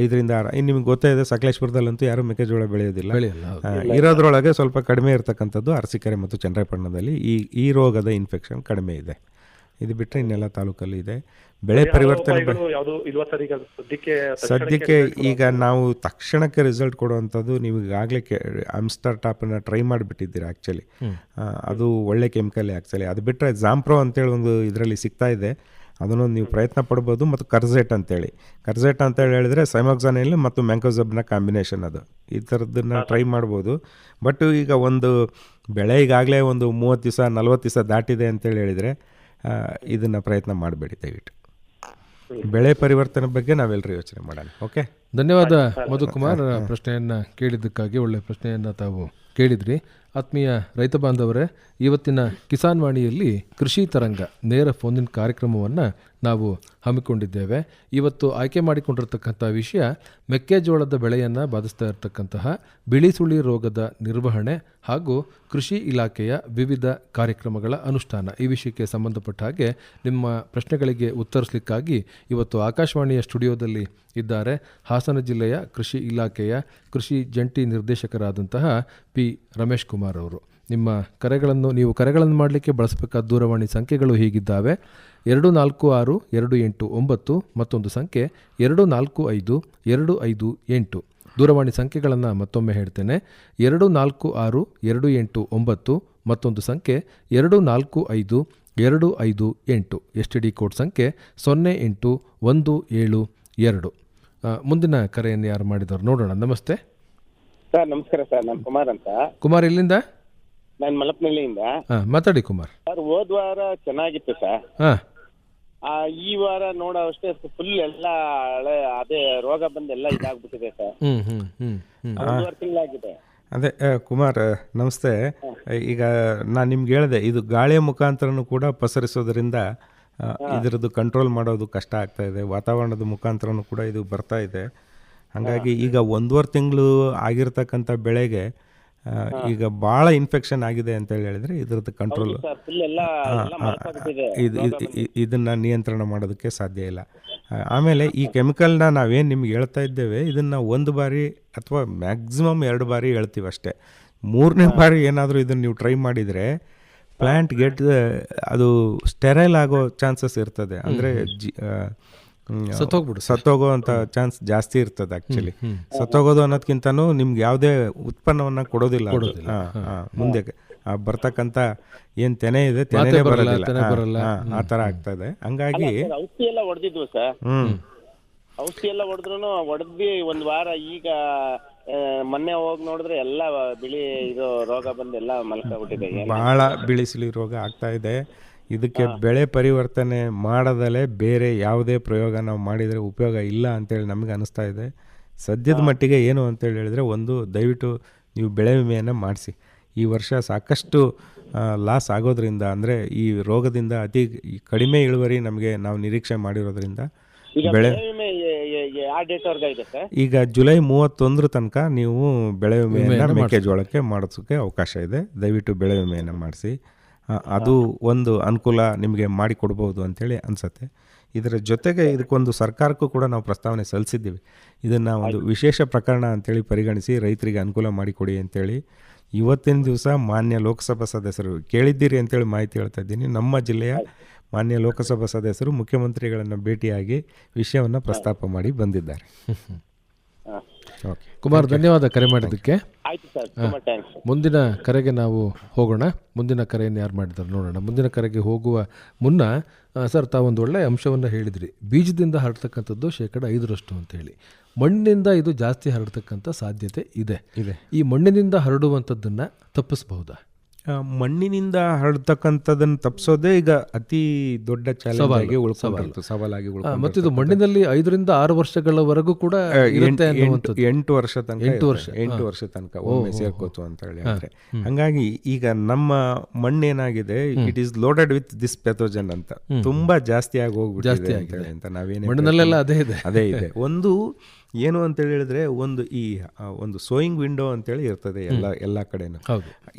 5ರಿಂದ 6. ಇನ್ನು ನಿಮ್ಗೆ ಗೊತ್ತೇ ಇದೆ, ಸಕಲೇಶ್ಪುರದಲ್ಲಂತೂ ಯಾರೂ ಮೆಕ್ಕೆಜೋಳ ಬೆಳೆಯೋದಿಲ್ಲ. ಇರೋದ್ರೊಳಗೆ ಸ್ವಲ್ಪ ಕಡಿಮೆ ಇರತಕ್ಕಂಥದ್ದು ಅರಸೀಕೆರೆ ಮತ್ತು ಚನ್ನರಾಯಪಟ್ಟಣದಲ್ಲಿ ಈ ರೋಗದ ಇನ್ಫೆಕ್ಷನ್ ಕಡಿಮೆ ಇದೆ. ಇದು ಬಿಟ್ಟರೆ ಇನ್ನೆಲ್ಲ ತಾಲೂಕಲ್ಲಿ ಇದೆ. ಬೆಳೆ ಪರಿವರ್ತನೆ ಸದ್ಯಕ್ಕೆ ಈಗ ನಾವು ತಕ್ಷಣಕ್ಕೆ ರಿಸಲ್ಟ್ ಕೊಡುವಂಥದ್ದು, ನೀವು ಈಗಾಗಲೇ ಆಮ್ಸ್ಟರ್ ಟಾಪನ್ನು ಟ್ರೈ ಮಾಡಿಬಿಟ್ಟಿದ್ದೀರಾ ಆ್ಯಕ್ಚುಲಿ. ಅದು ಒಳ್ಳೆ ಕೆಮಿಕಲ್ ಆ್ಯಕ್ಚುಲಿ. ಅದು ಬಿಟ್ಟರೆ ಜಾಂಪ್ರೋ ಅಂತೇಳಿ ಒಂದು ಇದರಲ್ಲಿ ಸಿಗ್ತಾ ಇದೆ, ಅದನ್ನು ನೀವು ಪ್ರಯತ್ನ ಪಡ್ಬೋದು. ಮತ್ತು ಕರ್ಜೆಟ್ ಅಂತೇಳಿ ಹೇಳಿದರೆ ಸೈಮಾಕ್ಸಾನಿಲ್ ಮತ್ತು ಮ್ಯಾಂಕೋಸಬ್ನ ಕಾಂಬಿನೇಷನ್, ಅದು ಈ ಥರದ್ದನ್ನು ಟ್ರೈ ಮಾಡ್ಬೋದು. ಬಟ್ ಈಗ ಒಂದು ಬೆಳೆ ಈಗಾಗಲೇ ಒಂದು 30 ದಿವಸ 40 ದಿವಸ ದಾಟಿದೆ ಅಂತೇಳಿ ಹೇಳಿದರೆ ಇದನ್ನು ಪ್ರಯತ್ನ ಮಾಡಬೇಡಿ ದಯವಿಟ್ಟು. ಬೆಳೆ ಪರಿವರ್ತನೆ ಬಗ್ಗೆ ನಾವೆಲ್ಲರೂ ಯೋಚನೆ ಮಾಡೋಣ. ಓಕೆ, ಧನ್ಯವಾದ ಮಧುಕುಮಾರ್. ಪ್ರಶ್ನೆಯನ್ನು ಕೇಳಿದ್ದಕ್ಕಾಗಿ ಒಳ್ಳೆಯ ಪ್ರಶ್ನೆಯನ್ನು ತಾವು ಕೇಳಿದ್ರಿ. ಆತ್ಮೀಯ ರೈತ ಬಾಂಧವರೇ, ಇವತ್ತಿನ ಕಿಸಾನ್ ವಾಣಿಯಲ್ಲಿ ಕೃಷಿ ತರಂಗ ನೇರ ಫೋನಿನ್ ಕಾರ್ಯಕ್ರಮವನ್ನು ನಾವು ಹಮ್ಮಿಕೊಂಡಿದ್ದೇವೆ. ಇವತ್ತು ಆಯ್ಕೆ ಮಾಡಿಕೊಂಡಿರ್ತಕ್ಕಂಥ ವಿಷಯ ಮೆಕ್ಕೆಜೋಳದ ಬೆಳೆಯನ್ನು ಬಾಧಿಸ್ತಾ ಇರತಕ್ಕಂತಹ ಬಿಳಿ ಸುಳಿ ರೋಗದ ನಿರ್ವಹಣೆ ಹಾಗೂ ಕೃಷಿ ಇಲಾಖೆಯ ವಿವಿಧ ಕಾರ್ಯಕ್ರಮಗಳ ಅನುಷ್ಠಾನ. ಈ ವಿಷಯಕ್ಕೆ ಸಂಬಂಧಪಟ್ಟ ಹಾಗೆ ನಿಮ್ಮ ಪ್ರಶ್ನೆಗಳಿಗೆ ಉತ್ತರಿಸಲಿಕ್ಕಾಗಿ ಇವತ್ತು ಆಕಾಶವಾಣಿಯ ಸ್ಟುಡಿಯೋದಲ್ಲಿ ಇದ್ದಾರೆ ಹಾಸನ ಜಿಲ್ಲೆಯ ಕೃಷಿ ಇಲಾಖೆಯ ಕೃಷಿ ಜಂಟಿ ನಿರ್ದೇಶಕರಾದಂತಹ ಪಿ ರಮೇಶ್ ಕುಮಾರ್ ಅವರು. ನೀವು ಕರೆಗಳನ್ನು ಮಾಡಲಿಕ್ಕೆ ಬಳಸಬೇಕಾದ ದೂರವಾಣಿ ಸಂಖ್ಯೆಗಳು ಹೀಗಿದ್ದಾವೆ: 246-289, ಮತ್ತೊಂದು ಸಂಖ್ಯೆ 245-258. ದೂರವಾಣಿ ಸಂಖ್ಯೆಗಳನ್ನು ಮತ್ತೊಮ್ಮೆ ಹೇಳ್ತೇನೆ. 246-289 ಮತ್ತೊಂದು ಸಂಖ್ಯೆ 245-258. STD ಕೋಡ್ ಸಂಖ್ಯೆ 08172. ಮುಂದಿನ ಕರೆಯನ್ನು ಯಾರು ಮಾಡಿದವರು ನೋಡೋಣ. ನಮಸ್ತೆ ಸರ್. ನಮಸ್ಕಾರ ಸರ್, ನಾನು ಕುಮಾರ್ ಅಂತ. ಕುಮಾರ್ ಎಲ್ಲಿಂದ? ನಾನು ಮಲಪನಹಳ್ಳಿಯಿಂದ. ಮಾತಾಡಿ ಕುಮಾರ್. ಸರ್, ಹೋದ ವಾರ ಚೆನ್ನಾಗಿತ್ತು ಸರ್. ಈ ವಾರ ನೋಡೋ ಅಷ್ಟೇ ಫುಲ್ ಎಲ್ಲ ಅದೇ ರೋಗ ಬಂದೆಲ್ಲ ಇದಾಗ್ಬಿಟ್ಟಿದೆ ಸರ್. 1.5 ತಿಂಗಳಾಗಿದೆ. ಅದೇ ಕುಮಾರ್ ನಮಸ್ತೆ. ಈಗ ನಾನು ನಿಮ್ಗೆ ಹೇಳಿದೆ, ಇದು ಗಾಳಿಯ ಮುಖಾಂತರನೂ ಕೂಡ ಪಸರಿಸೋದ್ರಿಂದ ಇದರದ್ದು ಕಂಟ್ರೋಲ್ ಮಾಡೋದು ಕಷ್ಟ ಆಗ್ತಾ ಇದೆ. ವಾತಾವರಣದ ಮುಖಾಂತರನೂ ಕೂಡ ಇದು ಬರ್ತಾ ಇದೆ. ಹಾಗಾಗಿ ಈಗ 1.5 ತಿಂಗಳು ಆಗಿರ್ತಕ್ಕಂಥ ಬೆಳೆಗೆ ಈಗ ಭಾಳ ಇನ್ಫೆಕ್ಷನ್ ಆಗಿದೆ ಅಂತ ಹೇಳಿದ್ರೆ ಇದರದ್ದು ಕಂಟ್ರೋಲ್ ಇದನ್ನು ನಿಯಂತ್ರಣ ಮಾಡೋದಕ್ಕೆ ಸಾಧ್ಯ ಇಲ್ಲ. ಆಮೇಲೆ ಈ ಕೆಮಿಕಲ್ನ ನಾವೇನು ನಿಮ್ಗೆ ಹೇಳ್ತಾ ಇದ್ದೇವೆ, ಇದನ್ನು 1 ಬಾರಿ ಅಥವಾ ಮ್ಯಾಕ್ಸಿಮಮ್ 2 ಬಾರಿ ಹೇಳ್ತೀವಿ ಅಷ್ಟೇ. 3ನೇ ಬಾರಿ ಏನಾದರೂ ಇದನ್ನು ನೀವು ಟ್ರೈ ಮಾಡಿದರೆ ಪ್ಲ್ಯಾಂಟ್ ಅದು ಸ್ಟೆರೈಲ್ ಆಗೋ ಚಾನ್ಸಸ್ ಇರ್ತದೆ. ಅಂದರೆ ಸತ್ತೋಗೋ ಅಂತ ಚಾನ್ಸ್ ಜಾಸ್ತಿ ಇರ್ತದೆ. ಆ್ಯಕ್ಚುಲಿ ಸತ್ತೋಗೋದು ಅನ್ನೋದಕ್ಕಿಂತನೂ ನಿಮ್ಗೆ ಯಾವುದೇ ಉತ್ಪನ್ನವನ್ನು ಕೊಡೋದಿಲ್ಲ. ಮುಂದೆ ಬರ್ತಕ್ಕಂಥ ಏನು ತೆನೆ ಇದೆ, ತೆನೆ ಬರೋದಿಲ್ಲ, ಆ ಥರ ಆಗ್ತದೆ. ಹಂಗಾಗಿ ಔಷಧಿ ಎಲ್ಲ ಹೊಡೆದಿದ್ವು ಸರ್. ಔಷಧಿ ಎಲ್ಲ ಹೊಡೆದ್ವಿ 1 ವಾರ. ಈಗ ಮೊನ್ನೆ ಹೋಗಿ ನೋಡಿದ್ರೆ ಎಲ್ಲ ಬಿಳಿ ಇದು ರೋಗ ಬಂದೆಲ್ಲ ಮಲ್ಕೊಂಡ್ಬಿಟ್ಟಿದೆ. ಬಹಳ ಬಿಳಿಸಿಲಿ ರೋಗ ಆಗ್ತಾ ಇದೆ. ಇದಕ್ಕೆ ಬೆಳೆ ಪರಿವರ್ತನೆ ಮಾಡದಲ್ಲೇ ಬೇರೆ ಯಾವುದೇ ಪ್ರಯೋಗ ನಾವು ಮಾಡಿದರೆ ಉಪಯೋಗ ಇಲ್ಲ ಅಂತೇಳಿ ನಮಗೆ ಅನಿಸ್ತಾ ಇದೆ. ಸದ್ಯದ ಮಟ್ಟಿಗೆ ಏನು ಅಂತೇಳಿ ಹೇಳಿದ್ರೆ, ದಯವಿಟ್ಟು ನೀವು ಬೆಳೆ ವಿಮೆಯನ್ನು ಮಾಡಿಸಿ. ಈ ವರ್ಷ ಸಾಕಷ್ಟು ಲಾಸ್ ಆಗೋದ್ರಿಂದ, ಅಂದರೆ ಈ ರೋಗದಿಂದ ಅತಿ ಕಡಿಮೆ ಇಳುವರಿ ನಾವು ನಿರೀಕ್ಷೆ ಮಾಡಿರೋದ್ರಿಂದ ಬೆಳೆ ಈಗ ಜುಲೈ 31 ತನಕ ನೀವು ಬೆಳೆ ವಿಮೆಯನ್ನು ಮೆಕ್ಕೆಜೋಳಕ್ಕೆ ಮಾಡಿಸೋಕ್ಕೆ ಅವಕಾಶ ಇದೆ. ದಯವಿಟ್ಟು ಬೆಳೆ ವಿಮೆಯನ್ನು ಮಾಡಿಸಿ. ಅದು ಒಂದು ಅನುಕೂಲ ನಿಮಗೆ ಮಾಡಿಕೊಡ್ಬೋದು ಅಂಥೇಳಿ ಅನಿಸುತ್ತೆ. ಇದರ ಜೊತೆಗೆ ಇದಕ್ಕೊಂದು ಸರ್ಕಾರಕ್ಕೂ ಕೂಡ ನಾವು ಪ್ರಸ್ತಾವನೆ ಸಲ್ಲಿಸಿದ್ದೀವಿ. ಇದನ್ನು ಒಂದು ವಿಶೇಷ ಪ್ರಕರಣ ಅಂಥೇಳಿ ಪರಿಗಣಿಸಿ ರೈತರಿಗೆ ಅನುಕೂಲ ಮಾಡಿಕೊಡಿ ಅಂಥೇಳಿ ಇವತ್ತಿನ ದಿವಸ ಮಾನ್ಯ ಲೋಕಸಭಾ ಸದಸ್ಯರು ಕೇಳಿದ್ದೀರಿ ಅಂತೇಳಿ ಮಾಹಿತಿ ಹೇಳ್ತಾ ಇದ್ದೀನಿ. ನಮ್ಮ ಜಿಲ್ಲೆಯ ಮಾನ್ಯ ಲೋಕಸಭಾ ಸದಸ್ಯರು ಮುಖ್ಯಮಂತ್ರಿಗಳನ್ನು ಭೇಟಿಯಾಗಿ ವಿಷಯವನ್ನು ಪ್ರಸ್ತಾಪ ಮಾಡಿ ಬಂದಿದ್ದಾರೆ. ಕುಮಾರ್, ಧನ್ಯವಾದ ಕರೆ ಮಾಡಿದ್ದಕ್ಕೆ. ಮುಂದಿನ ಕರೆಗೆ ನಾವು ಹೋಗೋಣ. ಮುಂದಿನ ಕರೆಯನ್ನು ಯಾರು ಮಾಡಿದ್ದಾರೆ ನೋಡೋಣ. ಮುಂದಿನ ಕರೆಗೆ ಹೋಗುವ ಮುನ್ನ ಸರ್, ತಾವೊಂದು ಒಳ್ಳೆಯ ಅಂಶವನ್ನು ಹೇಳಿದ್ರಿ. ಬೀಜದಿಂದ ಹರಡ್ತಕ್ಕಂಥದ್ದು 5% ಅಂತೇಳಿ. ಮಣ್ಣಿನಿಂದ ಇದು ಜಾಸ್ತಿ ಹರಡ್ತಕ್ಕಂಥ ಸಾಧ್ಯತೆ ಇದೆ. ಈ ಮಣ್ಣಿನಿಂದ ಹರಡುವಂಥದ್ದನ್ನು ತಪ್ಪಿಸಬಹುದಾ? ಮಣ್ಣಿನಿಂದ ಹರಡ್ತಕ್ಕಂಥದ್ದನ್ನು ತಪ್ಪಿಸೋದೇ ಈಗ ಅತಿ ದೊಡ್ಡ ಚಾಲೆಂಜ್ ಆಗಿ ಸವಾಲಾಗಿ ಮತ್ತು ಇದು ಮಣ್ಣಿನಲ್ಲಿ 5 ರಿಂದ 6 ವರ್ಷಗಳವರೆಗೂ ಕೂಡ 8 ವರ್ಷ ತನಕ ಒಮ್ಮೆ ಸೇರ್ಕೋತು ಅಂತ ಹೇಳಿದ್ರೆ. ಹಂಗಾಗಿ ಈಗ ನಮ್ಮ ಮಣ್ಣೇನಾಗಿದೆ, it is loaded with this pathogen ಅಂತ ತುಂಬಾ ಜಾಸ್ತಿ ಆಗಿ ಹೋಗ್ಬಿಟ್ಟಿದೆ ಅಂತ ನಾವೇನು ಮಣ್ಣಿನಲ್ಲೆಲ್ಲ ಅದೇ ಇದೆ. ಒಂದು ಏನು ಅಂತೇಳಿ ಹೇಳಿದ್ರೆ, ಒಂದು ಸೋಯಿಂಗ್ ವಿಂಡೋ ಅಂತೇಳಿ ಇರ್ತದೆ ಎಲ್ಲ ಕಡೆನೂ.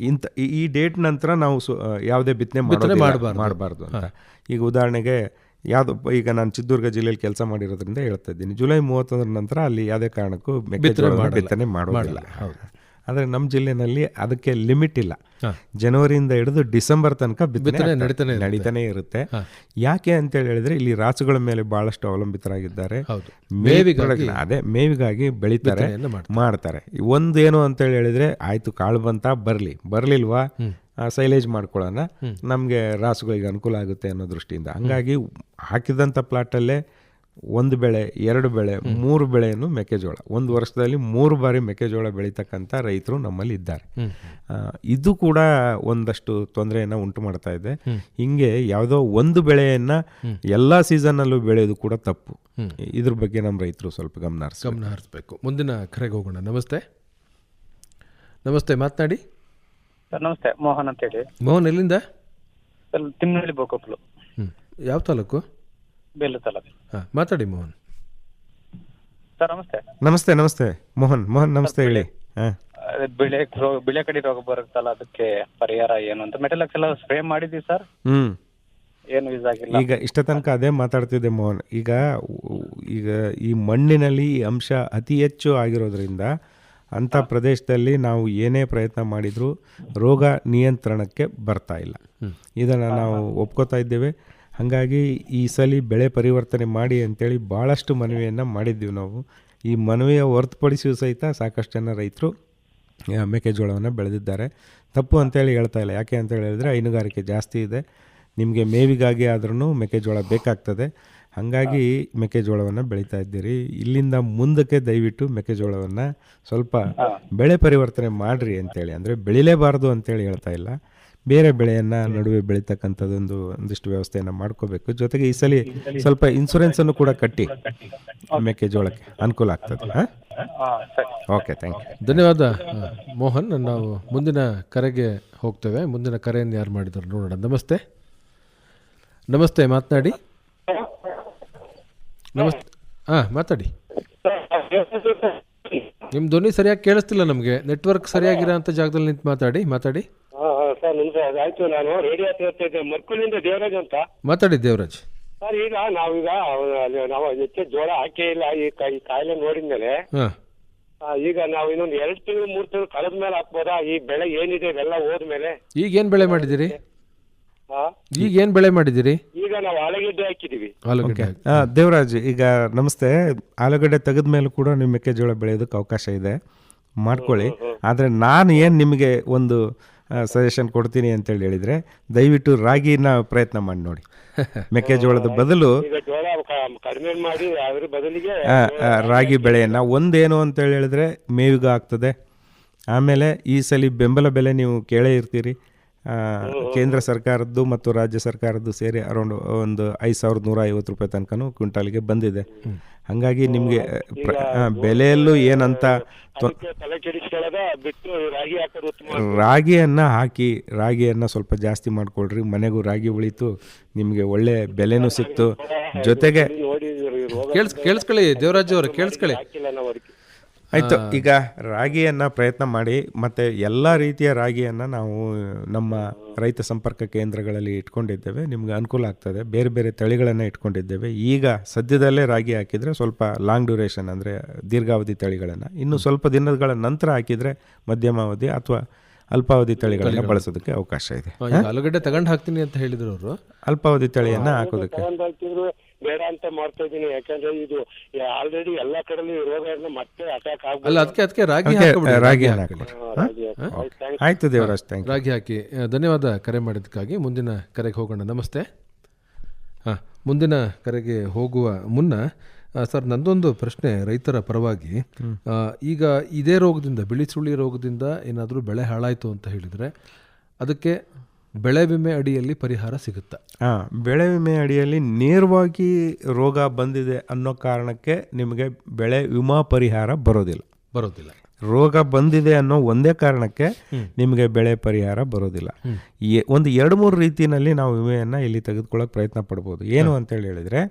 ಈ ಡೇಟ್ ನಂತರ ನಾವು ಯಾವುದೇ ಬಿತ್ತನೆ ಮಾಡಬಾರ್ದು ಅಂತ. ಈಗ ಉದಾಹರಣೆಗೆ ಈಗ ನಾನು ಚಿತ್ರದುರ್ಗ ಜಿಲ್ಲೆಯಲ್ಲಿ ಕೆಲಸ ಮಾಡಿರೋದ್ರಿಂದ ಹೇಳ್ತಾ ಇದ್ದೀನಿ, ಜುಲೈ 31 ನಂತರ ಅಲ್ಲಿ ಯಾವುದೇ ಕಾರಣಕ್ಕೂ ಬಿತ್ತನೆ ಮಾಡೋದಿಲ್ಲ. ಆದರೆ ನಮ್ಮ ಜಿಲ್ಲೆನಲ್ಲಿ ಅದಕ್ಕೆ ಲಿಮಿಟ್ ಇಲ್ಲ. ಜನವರಿಯಿಂದ ಹಿಡಿದು ಡಿಸೆಂಬರ್ ತನಕ ಬಿತ್ತನೆ ನಡೀತಾನೆ ಇರುತ್ತೆ. ಯಾಕೆ ಅಂತೇಳಿ ಹೇಳಿದ್ರೆ, ಇಲ್ಲಿ ರಾಸುಗಳ ಮೇಲೆ ಬಹಳಷ್ಟು ಅವಲಂಬಿತರಾಗಿದ್ದಾರೆ. ಮೇವಿಗಾಗಿ ಬೆಳೀತಾರೆ, ಮಾಡ್ತಾರೆ. ಒಂದೇನು ಅಂತೇಳಿ ಹೇಳಿದ್ರೆ, ಆಯ್ತು ಕಾಳು ಬರ್ಲಿಲ್ವಾ ಸೈಲೇಜ್ ಮಾಡ್ಕೊಳ್ಳೋಣ, ನಮಗೆ ರಾಸುಗಳಿಗೆ ಅನುಕೂಲ ಆಗುತ್ತೆ ಅನ್ನೋ ದೃಷ್ಟಿಯಿಂದ. ಹಂಗಾಗಿ ಹಾಕಿದಂಥ ಪ್ಲಾಟಲ್ಲೇ 1 ಬೆಳೆ, 2 ಬೆಳೆ, 3 ಬೆಳೆಯನ್ನು ಮೆಕ್ಕೆಜೋಳ, 1 ವರ್ಷದಲ್ಲಿ 3 ಬಾರಿ ಮೆಕ್ಕೆಜೋಳ ಬೆಳೀತಕ್ಕಂಥ ರೈತರು ನಮ್ಮಲ್ಲಿ ಇದ್ದಾರೆ. ಇದು ಕೂಡ ಒಂದಷ್ಟು ತೊಂದರೆಯನ್ನು ಉಂಟು ಮಾಡ್ತಾ ಇದೆ. ಹಿಂಗೆ ಯಾವುದೋ ಒಂದು ಬೆಳೆಯನ್ನು ಎಲ್ಲ ಸೀಸನ್ನಲ್ಲೂ ಬೆಳೆಯೋದು ಕೂಡ ತಪ್ಪು. ಇದ್ರ ಬಗ್ಗೆ ನಮ್ಮ ರೈತರು ಸ್ವಲ್ಪ ಗಮನ ಹರಿಸಬೇಕು. ಮುಂದಿನ ಕರೆಗೆ ಹೋಗೋಣ. ನಮಸ್ತೆ, ಮಾತನಾಡಿ ಸರ್. ನಮಸ್ತೆ, ಮೋಹನ್ ಅಂತ ಹೇಳಿ. ಮೋಹನ್ ಎಲ್ಲಿಂದ? ತಿಮ್ಮನಹಳ್ಳಿ ಬೋಕೊಪ್ಪಲು. ಯಾವ ತಾಲೂಕು? ಬೇಲೂರು ತಾಲೂಕು. ಮಾತಾಡಿ ಮೋಹನ್. ಸರ್ ನಮಸ್ತೆ. ನಮಸ್ತೆ ಮೋಹನ್ ನಮಸ್ತೆ, ಹೇಳಿ. ಬಿಳೆ ಕಡಿ ರೋಗ ಬರುತ್ತಲ್ಲ, ಅದಕ್ಕೆ ಪರಿಹಾರ ಏನು ಅಂತ ಮೆಟಲಾಕ್ಸ್ ಎಲ್ಲ ಸ್ಪ್ರೇ ಮಾಡಿದ್ವಿ ಸರ್. ಏನು ಯೂಸ್ ಆಗಿಲ್ಲ. ಈಗ ಇಷ್ಟ ತನಕ ಅದೇ ಮಾತಾಡ್ತಿದ್ದೆ ಮೋಹನ್. ಈಗ ಈ ಮಣ್ಣಿನಲ್ಲಿ ಈ ಅಂಶ ಅತಿ ಹೆಚ್ಚು ಆಗಿರೋದ್ರಿಂದ ಅಂಥ ಪ್ರದೇಶದಲ್ಲಿ ನಾವು ಏನೇ ಪ್ರಯತ್ನ ಮಾಡಿದರೂ ರೋಗ ನಿಯಂತ್ರಣಕ್ಕೆ ಬರ್ತಾ ಇಲ್ಲ. ಇದನ್ನು ನಾವು ಒಪ್ಕೋತಾ ಇದ್ದೇವೆ. ಹಾಗಾಗಿ ಈ ಸಲ ಬೆಳೆ ಪರಿವರ್ತನೆ ಮಾಡಿ ಅಂತೇಳಿ ಭಾಳಷ್ಟು ಮನವಿಯನ್ನು ಮಾಡಿದ್ದೀವಿ ನಾವು. ಈ ಮನವಿಯ ಹೊರತುಪಡಿಸಿಯೂ ಸಹಿತ ಸಾಕಷ್ಟು ಜನ ರೈತರು ಮೆಕ್ಕೆಜೋಳವನ್ನು ಬೆಳೆದಿದ್ದಾರೆ. ತಪ್ಪು ಅಂತೇಳಿ ಹೇಳ್ತಾ ಇಲ್ಲ. ಯಾಕೆ ಅಂತ ಹೇಳಿದ್ರೆ ಹೈನುಗಾರಿಕೆ ಜಾಸ್ತಿ ಇದೆ, ನಿಮಗೆ ಮೇವಿಗಾಗಿ ಆದ್ರೂ ಮೆಕ್ಕೆಜೋಳ ಬೇಕಾಗ್ತದೆ. ಹಾಗಾಗಿ ಮೆಕ್ಕೆಜೋಳವನ್ನು ಬೆಳೀತಾ ಇದ್ದೀರಿ. ಇಲ್ಲಿಂದ ಮುಂದಕ್ಕೆ ದಯವಿಟ್ಟು ಮೆಕ್ಕೆಜೋಳವನ್ನು ಸ್ವಲ್ಪ ಬೆಳೆ ಪರಿವರ್ತನೆ ಮಾಡಿರಿ ಅಂತೇಳಿ. ಅಂದರೆ ಬೆಳಿಲೇಬಾರ್ದು ಅಂತೇಳಿ ಹೇಳ್ತಾ ಇಲ್ಲ, ಬೇರೆ ಬೆಳೆಯನ್ನು ನಡುವೆ ಒಂದಿಷ್ಟು ವ್ಯವಸ್ಥೆಯನ್ನು ಮಾಡ್ಕೋಬೇಕು. ಜೊತೆಗೆ ಈ ಸಲ ಸ್ವಲ್ಪ ಇನ್ಸೂರೆನ್ಸನ್ನು ಕೂಡ ಕಟ್ಟಿ ಮೆಕ್ಕೆಜೋಳಕ್ಕೆ ಅನುಕೂಲ ಆಗ್ತದೆ. Okay, thank you. ಧನ್ಯವಾದ ಮೋಹನ್. ನಾವು ಮುಂದಿನ ಕರೆಗೆ ಹೋಗ್ತೇವೆ. ಮುಂದಿನ ಕರೆಯನ್ನು ಯಾರು ಮಾಡಿದ್ರು ನೋಡೋಣ. ನಮಸ್ತೆ. ನಮಸ್ತೆ, ಮಾತನಾಡಿ. ನಮಸ್ತೆ. ಮಾತಾಡಿ. ನಿಮ್ಮ ಧ್ವನಿ ಸರಿಯಾಗಿ ಕೇಳಿಸ್ತಿಲ್ಲ ನಮಗೆ. ನೆಟ್ವರ್ಕ್ ಸರಿಯಾಗಿರೋ ಅಂತ ಜಾಗದಲ್ಲಿ ನಿಂತು ಮಾತಾಡಿ. ಸರ್ ನಮಸ್ತೆ. ಆಯ್ತು, ನಾನು ರೇಡಿಯೋ ಕೇಳ್ತಿದ್ದೆ, ಮರ್ಕುಲಿಂದ ದೇವರಾಜ್ ಅಂತ. ಮಾತಾಡಿ ದೇವರಾಜ್. ಸರ್ ಈಗ ನಾವು ಹೆಚ್ಚು ಜೋಳ ಹಾಕೇ ಇಲ್ಲ. ಈ ಕಾಯಿಲೆ ನೋಡಿದ್ಮೇಲೆ ಈಗ ನಾವು ಇನ್ನೊಂದು 2 ತಿಂಗಳು 3 ತಿಂಗಳು ಕಳೆದ ಮೇಲೆ ಹಾಕ್ಬೋದಾ? ಈ ಬೆಳೆ ಏನಿದೆ ಇವೆಲ್ಲ ಹೋದ್ಮೇಲೆ ಈಗ ಏನ್ ಬೆಳೆ ಮಾಡಿದಿರಿ? ಈಗ ನಾವು ಆಲೂಗಡ್ಡೆ ಹಾಕಿದೀವಿ. ದೇವರಾಜ್, ಈಗ ನಮಸ್ತೆ. ಆಲೂಗಡ್ಡೆ ತೆಗೆದ ಮೇಲೂ ಕೂಡ ನೀವು ಮೆಕ್ಕೆಜೋಳ ಬೆಳೆಯೋದಕ್ಕೆ ಅವಕಾಶ ಇದೆ, ಮಾಡ್ಕೊಳ್ಳಿ. ಆದರೆ ನಾನು ಏನು ನಿಮಗೆ ಒಂದು ಸಜೆಷನ್ ಕೊಡ್ತೀನಿ ಅಂತೇಳಿ ಹೇಳಿದರೆ, ದಯವಿಟ್ಟು ರಾಗಿನ ಪ್ರಯತ್ನ ಮಾಡಿ ನೋಡಿ. ಮೆಕ್ಕೆಜೋಳದ ಬದಲು ಕಡಿಮೆ ಮಾಡಿ ಅದ್ರ ಬದಲಿಗೆ ರಾಗಿ ಬೆಳೆಯನ್ನು ಒಂದೇನು ಅಂತೇಳಿ ಹೇಳಿದ್ರೆ ಮೇವಿಗೆ ಆಗ್ತದೆ. ಆಮೇಲೆ ಈ ಸಲ ಬೆಂಬಲ ಬೆಲೆ ನೀವು ಕೇಳೇ ಇರ್ತೀರಿ. ಕೇಂದ್ರ ಸರ್ಕಾರದ್ದು ಮತ್ತು ರಾಜ್ಯ ಸರ್ಕಾರದ್ದು ಸೇರಿ ಅರೌಂಡ್ ಒಂದು 5,150 ರೂಪಾಯಿ ತನಕನೂ ಕ್ವಿಂಟಾಲ್ಗೆ ಬಂದಿದೆ. ಹಾಗಾಗಿ ನಿಮಗೆ ಬೆಲೆಯಲ್ಲೂ ಏನಂತ ರಾಗಿಯನ್ನು ಸ್ವಲ್ಪ ಜಾಸ್ತಿ ಮಾಡ್ಕೊಳ್ರಿ. ಮನೆಗೂ ರಾಗಿ ಉಳಿತು, ನಿಮಗೆ ಒಳ್ಳೆ ಬೆಲೆನೂ ಸಿಕ್ತು. ಜೊತೆಗೆ ಕೇಳಿಸ್ಕೊಳ್ಳಿ ದೇವರಾಜ್ ಅವರು, ಕೇಳಿಸ್ಕೊಳ್ಳಿ. ಆಯಿತು, ಈಗ ರಾಗಿಯನ್ನು ಪ್ರಯತ್ನ ಮಾಡಿ. ಮತ್ತು ಎಲ್ಲ ರೀತಿಯ ರಾಗಿಯನ್ನು ನಾವು ನಮ್ಮ ರೈತ ಸಂಪರ್ಕ ಕೇಂದ್ರಗಳಲ್ಲಿ ಇಟ್ಕೊಂಡಿದ್ದೇವೆ, ನಿಮ್ಗೆ ಅನುಕೂಲ ಆಗ್ತದೆ. ಬೇರೆ ಬೇರೆ ತಳಿಗಳನ್ನು ಇಟ್ಕೊಂಡಿದ್ದೇವೆ. ಈಗ ಸದ್ಯದಲ್ಲೇ ರಾಗಿ ಹಾಕಿದರೆ ಸ್ವಲ್ಪ ಲಾಂಗ್ ಡ್ಯೂರೇಷನ್, ಅಂದರೆ ದೀರ್ಘಾವಧಿ ತಳಿಗಳನ್ನು, ಇನ್ನು ಸ್ವಲ್ಪ ದಿನಗಳ ನಂತರ ಹಾಕಿದರೆ ಮಧ್ಯಮಾವಧಿ ಅಥವಾ ಅಲ್ಪಾವಧಿ ತಳಿಗಳನ್ನು ಬಳಸೋದಕ್ಕೆ ಅವಕಾಶ ಇದೆ. ಆಲೂಗಡ್ಡೆ ತಗೊಂಡು ಹಾಕ್ತೀನಿ ಅಂತ ಹೇಳಿದ್ರು ಅವರು, ಅಲ್ಪಾವಧಿ ತಳಿಯನ್ನು ಹಾಕೋದಕ್ಕೆ ಬೇಡ ಅಂತ ಮಾಡ್ತಾ ಇದ್ದೀನಿ. ಯಾಕಂದ್ರೆ ಇದು ಆಲ್ರೆಡಿ ಎಲ್ಲ ಕಡೆ ರೋಗ ಮತ್ತೆ ಅಟ್ಯಾಕ್ ಆಗಲ್ಲ. ಅದಕ್ಕೆ ರಾಗಿ ಆಯ್ತು ದೇವರಾಜ್, ರಾಗಿ ಹಾಕಿ. ಧನ್ಯವಾದ ಕರೆ ಮಾಡಿದ್ದಕ್ಕಾಗಿ. ಮುಂದಿನ ಕರೆಗೆ ಹೋಗೋಣ. ನಮಸ್ತೆ. ಮುಂದಿನ ಕರೆಗೆ ಹೋಗುವ ಮುನ್ನ ಸರ್, ನಂದೊಂದು ಪ್ರಶ್ನೆ ರೈತರ ಪರವಾಗಿ. ಈಗ ಇದೇ ರೋಗದಿಂದ, ಬಿಳಿ ಸುಳಿ ರೋಗದಿಂದ ಏನಾದರೂ ಬೆಳೆ ಹಾಳಾಯಿತು ಅಂತ ಹೇಳಿದರೆ ಅದಕ್ಕೆ ಬೆಳೆ ವಿಮೆ ಅಡಿಯಲ್ಲಿ ಪರಿಹಾರ ಸಿಗುತ್ತಾ? ಬೆಳೆ ವಿಮೆ ಅಡಿಯಲ್ಲಿ ನೇರವಾಗಿ ರೋಗ ಬಂದಿದೆ ಅನ್ನೋ ಕಾರಣಕ್ಕೆ ನಿಮಗೆ ಬೆಳೆ ವಿಮಾ ಪರಿಹಾರ ಬರೋದಿಲ್ಲ. ರೋಗ ಬಂದಿದೆ ಅನ್ನೋ ಒಂದೇ ಕಾರಣಕ್ಕೆ ನಿಮಗೆ ಬೆಳೆ ಪರಿಹಾರ ಬರೋದಿಲ್ಲ. ಒಂದು 2-3 ರೀತಿಯಲ್ಲಿ ನಾವು ವಿಮೆಯನ್ನು ಇಲ್ಲಿ ತೆಗೆದುಕೊಳ್ಳೋಕೆ ಪ್ರಯತ್ನ ಪಡ್ಬೋದು. ಏನು ಅಂತೇಳಿ ಹೇಳಿದರೆ,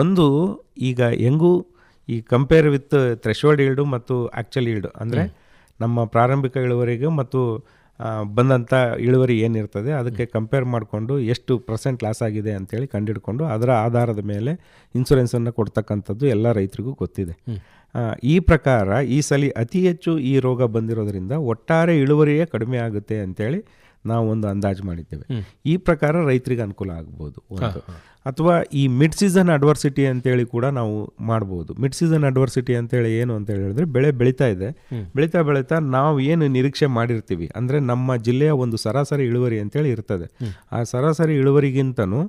ಒಂದು, ಈಗ ಹೆಂಗೂ ಈ ಕಂಪೇರ್ ವಿತ್ ಥ್ರೆಶೋಲ್ಡ್ ಈಲ್ಡು ಮತ್ತು ಆ್ಯಕ್ಚುಲ್ ಈಲ್ಡು, ಅಂದರೆ ನಮ್ಮ ಪ್ರಾರಂಭಿಕ ಇಳುವರಿಗೂ ಮತ್ತು ಬಂದಂಥ ಇಳುವರಿ ಏನಿರ್ತದೆ ಅದಕ್ಕೆ ಕಂಪೇರ್ ಮಾಡಿಕೊಂಡು ಎಷ್ಟು % ಲಾಸ್ ಆಗಿದೆ ಅಂತೇಳಿ ಕಂಡುಹಿಡ್ಕೊಂಡು ಅದರ ಆಧಾರದ ಮೇಲೆ ಇನ್ಶೂರೆನ್ಸನ್ನು ಕೊಡ್ತಕ್ಕಂಥದ್ದು ಎಲ್ಲ ರೈತರಿಗೂ ಗೊತ್ತಿದೆ. ಈ ಪ್ರಕಾರ ಈ ಸಲ ಅತಿ ಹೆಚ್ಚು ಈ ರೋಗ ಬಂದಿರೋದ್ರಿಂದ ಒಟ್ಟಾರೆ ಇಳುವರಿಯೇ ಕಡಿಮೆ ಆಗುತ್ತೆ ಅಂತೇಳಿ ನಾವು ಒಂದು ಅಂದಾಜು ಮಾಡಿದ್ದೇವೆ. ಈ ಪ್ರಕಾರ ರೈತರಿಗೆ ಅನುಕೂಲ ಆಗ್ಬೋದು ಒಂದು. ಅಥವಾ ಈ ಮಿಡ್ ಸೀಸನ್ ಅಡ್ವರ್ಸಿಟಿ ಅಂತೇಳಿ ಕೂಡ ನಾವು ಮಾಡ್ಬೋದು. ಮಿಡ್ ಸೀಸನ್ ಅಡ್ವರ್ಸಿಟಿ ಅಂತೇಳಿ ಏನು ಅಂತ ಹೇಳಿದ್ರೆ, ಬೆಳೆ ಬೆಳೀತಾ ನಾವು ಏನು ನಿರೀಕ್ಷೆ ಮಾಡಿರ್ತೀವಿ, ಅಂದರೆ ನಮ್ಮ ಜಿಲ್ಲೆಯ ಒಂದು ಸರಾಸರಿ ಇಳುವರಿ ಅಂತೇಳಿ ಇರ್ತದೆ, ಆ ಸರಾಸರಿ ಇಳುವರಿಗಿಂತನೂ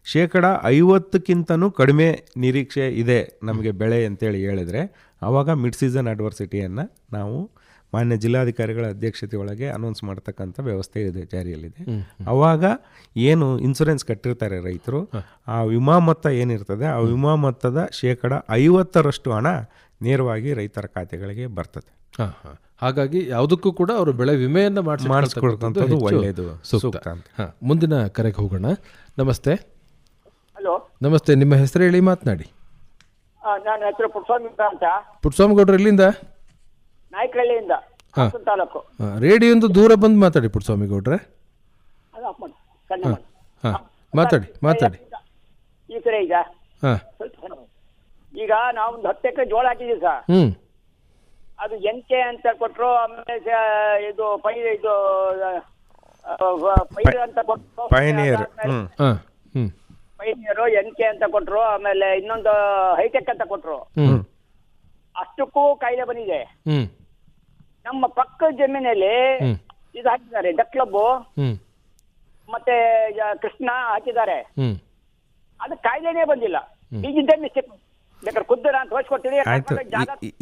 50% ಕಡಿಮೆ ನಿರೀಕ್ಷೆ ಇದೆ ನಮಗೆ ಬೆಳೆ ಅಂತೇಳಿ ಹೇಳಿದ್ರೆ, ಆವಾಗ ಮಿಡ್ ಸೀಸನ್ ಅಡ್ವರ್ಸಿಟಿಯನ್ನು ನಾವು ಮಾನ್ಯ ಜಿಲ್ಲಾಧಿಕಾರಿಗಳ ಅಧ್ಯಕ್ಷತೆ ಒಳಗೆ ಅನೌನ್ಸ್ ಮಾಡ್ತಕ್ಕಂಥ ವ್ಯವಸ್ಥೆ ಇದೆ, ಜಾರಿಯಲ್ಲಿದೆ. ಆವಾಗ ಏನು ಇನ್ಸೂರೆನ್ಸ್ ಕಟ್ಟಿರ್ತಾರೆ ರೈತರು, ಆ ವಿಮಾ ಮೊತ್ತ ಏನಿರ್ತದೆ ಆ ವಿಮಾ ಮೊತ್ತದ 50% ಹಣ ನೇರವಾಗಿ ರೈತರ ಖಾತೆಗಳಿಗೆ ಬರ್ತದೆ. ಹಾಗಾಗಿ ಯಾವುದಕ್ಕೂ ಕೂಡ ಅವರು ಬೆಳೆ ವಿಮೆಯನ್ನು ಮಾಡಿಸ್ಕೊಳ್ತಕ್ಕಂಥದ್ದು ಒಳ್ಳೆಯದು, ಸೂಕ್ತ. ಮುಂದಿನ ಕರೆಗೆ ಹೋಗೋಣ. ನಮಸ್ತೆ. ಹಲೋ, ನಮಸ್ತೆ. ನಿಮ್ಮ ಹೆಸರು ಹೇಳಿ, ಮಾತನಾಡಿ. ನನ್ನ ಹೆಸರು ಪುಟ್ಸ್ವಾಮಿ ಅಂತ. ಪುಟ್ಸ್ವಾಮಿ ಗೌಡ್ರು ಎಲ್ಲಿಂದ? ನಾಯಕಹಳ್ಳಿಯಿಂದ, ತಾಲೂಕು. ರೇಡಿಯೋಂದು ದೂರ ಬಂದು ಮಾತಾಡಿ ಪುಟ್ಸ್ವಾಮಿ ಗೌಡ್ರೆ. ಮಾತಾಡಿ. ಈ ಕಡೆ ಈಗ ನಾವು ಒಂದು 10 ಎಕರೆ ಜೋಳ ಹಾಕಿದೀವಿ ಸರ್. ಅದು ಎಂಕೆ ಅಂತ ಕೊಟ್ಟರು, ಆಮೇಲೆ ಇದು ಪೈರ್ ಅಂತ ಕೊಟ್ಟರು, ಪೈನಿಯರು ಎಂಕೆ ಅಂತ ಕೊಟ್ಟರು, ಆಮೇಲೆ ಇನ್ನೊಂದು ಹೈಟೆಕ್ ಅಂತ ಕೊಟ್ಟರು. ಅಷ್ಟಕ್ಕೂ ಕಾಯಿಲೆ ಬಂದಿದೆ. ಹ್ಮ್ ನಮ್ಮ ಪಕ್ಕದ ಜಮೀನಲ್ಲಿ ಹ್ಮ್ ಇದು ಹಾಕಿದ್ದಾರೆ, ಡಕ್ ಕ್ಲಬ್ ಹ್ಮ್ ಮತ್ತೆ ಕೃಷ್ಣ ಹಾಕಿದ್ದಾರೆ. ಹ್ಮ್ ಅದು ಕಾಯಿಲೆನೇ ಬಂದಿಲ್ಲ. ಈಗಿದ್ದೇ ಮಿಸ್ಟೇಕ್. ಬೇಕಾದ್ರೆ ಖುದ್ದು ನಾನು ತೋರಿಸ್ಕೊಡ್ತೀನಿ. ಆಯ್ತು.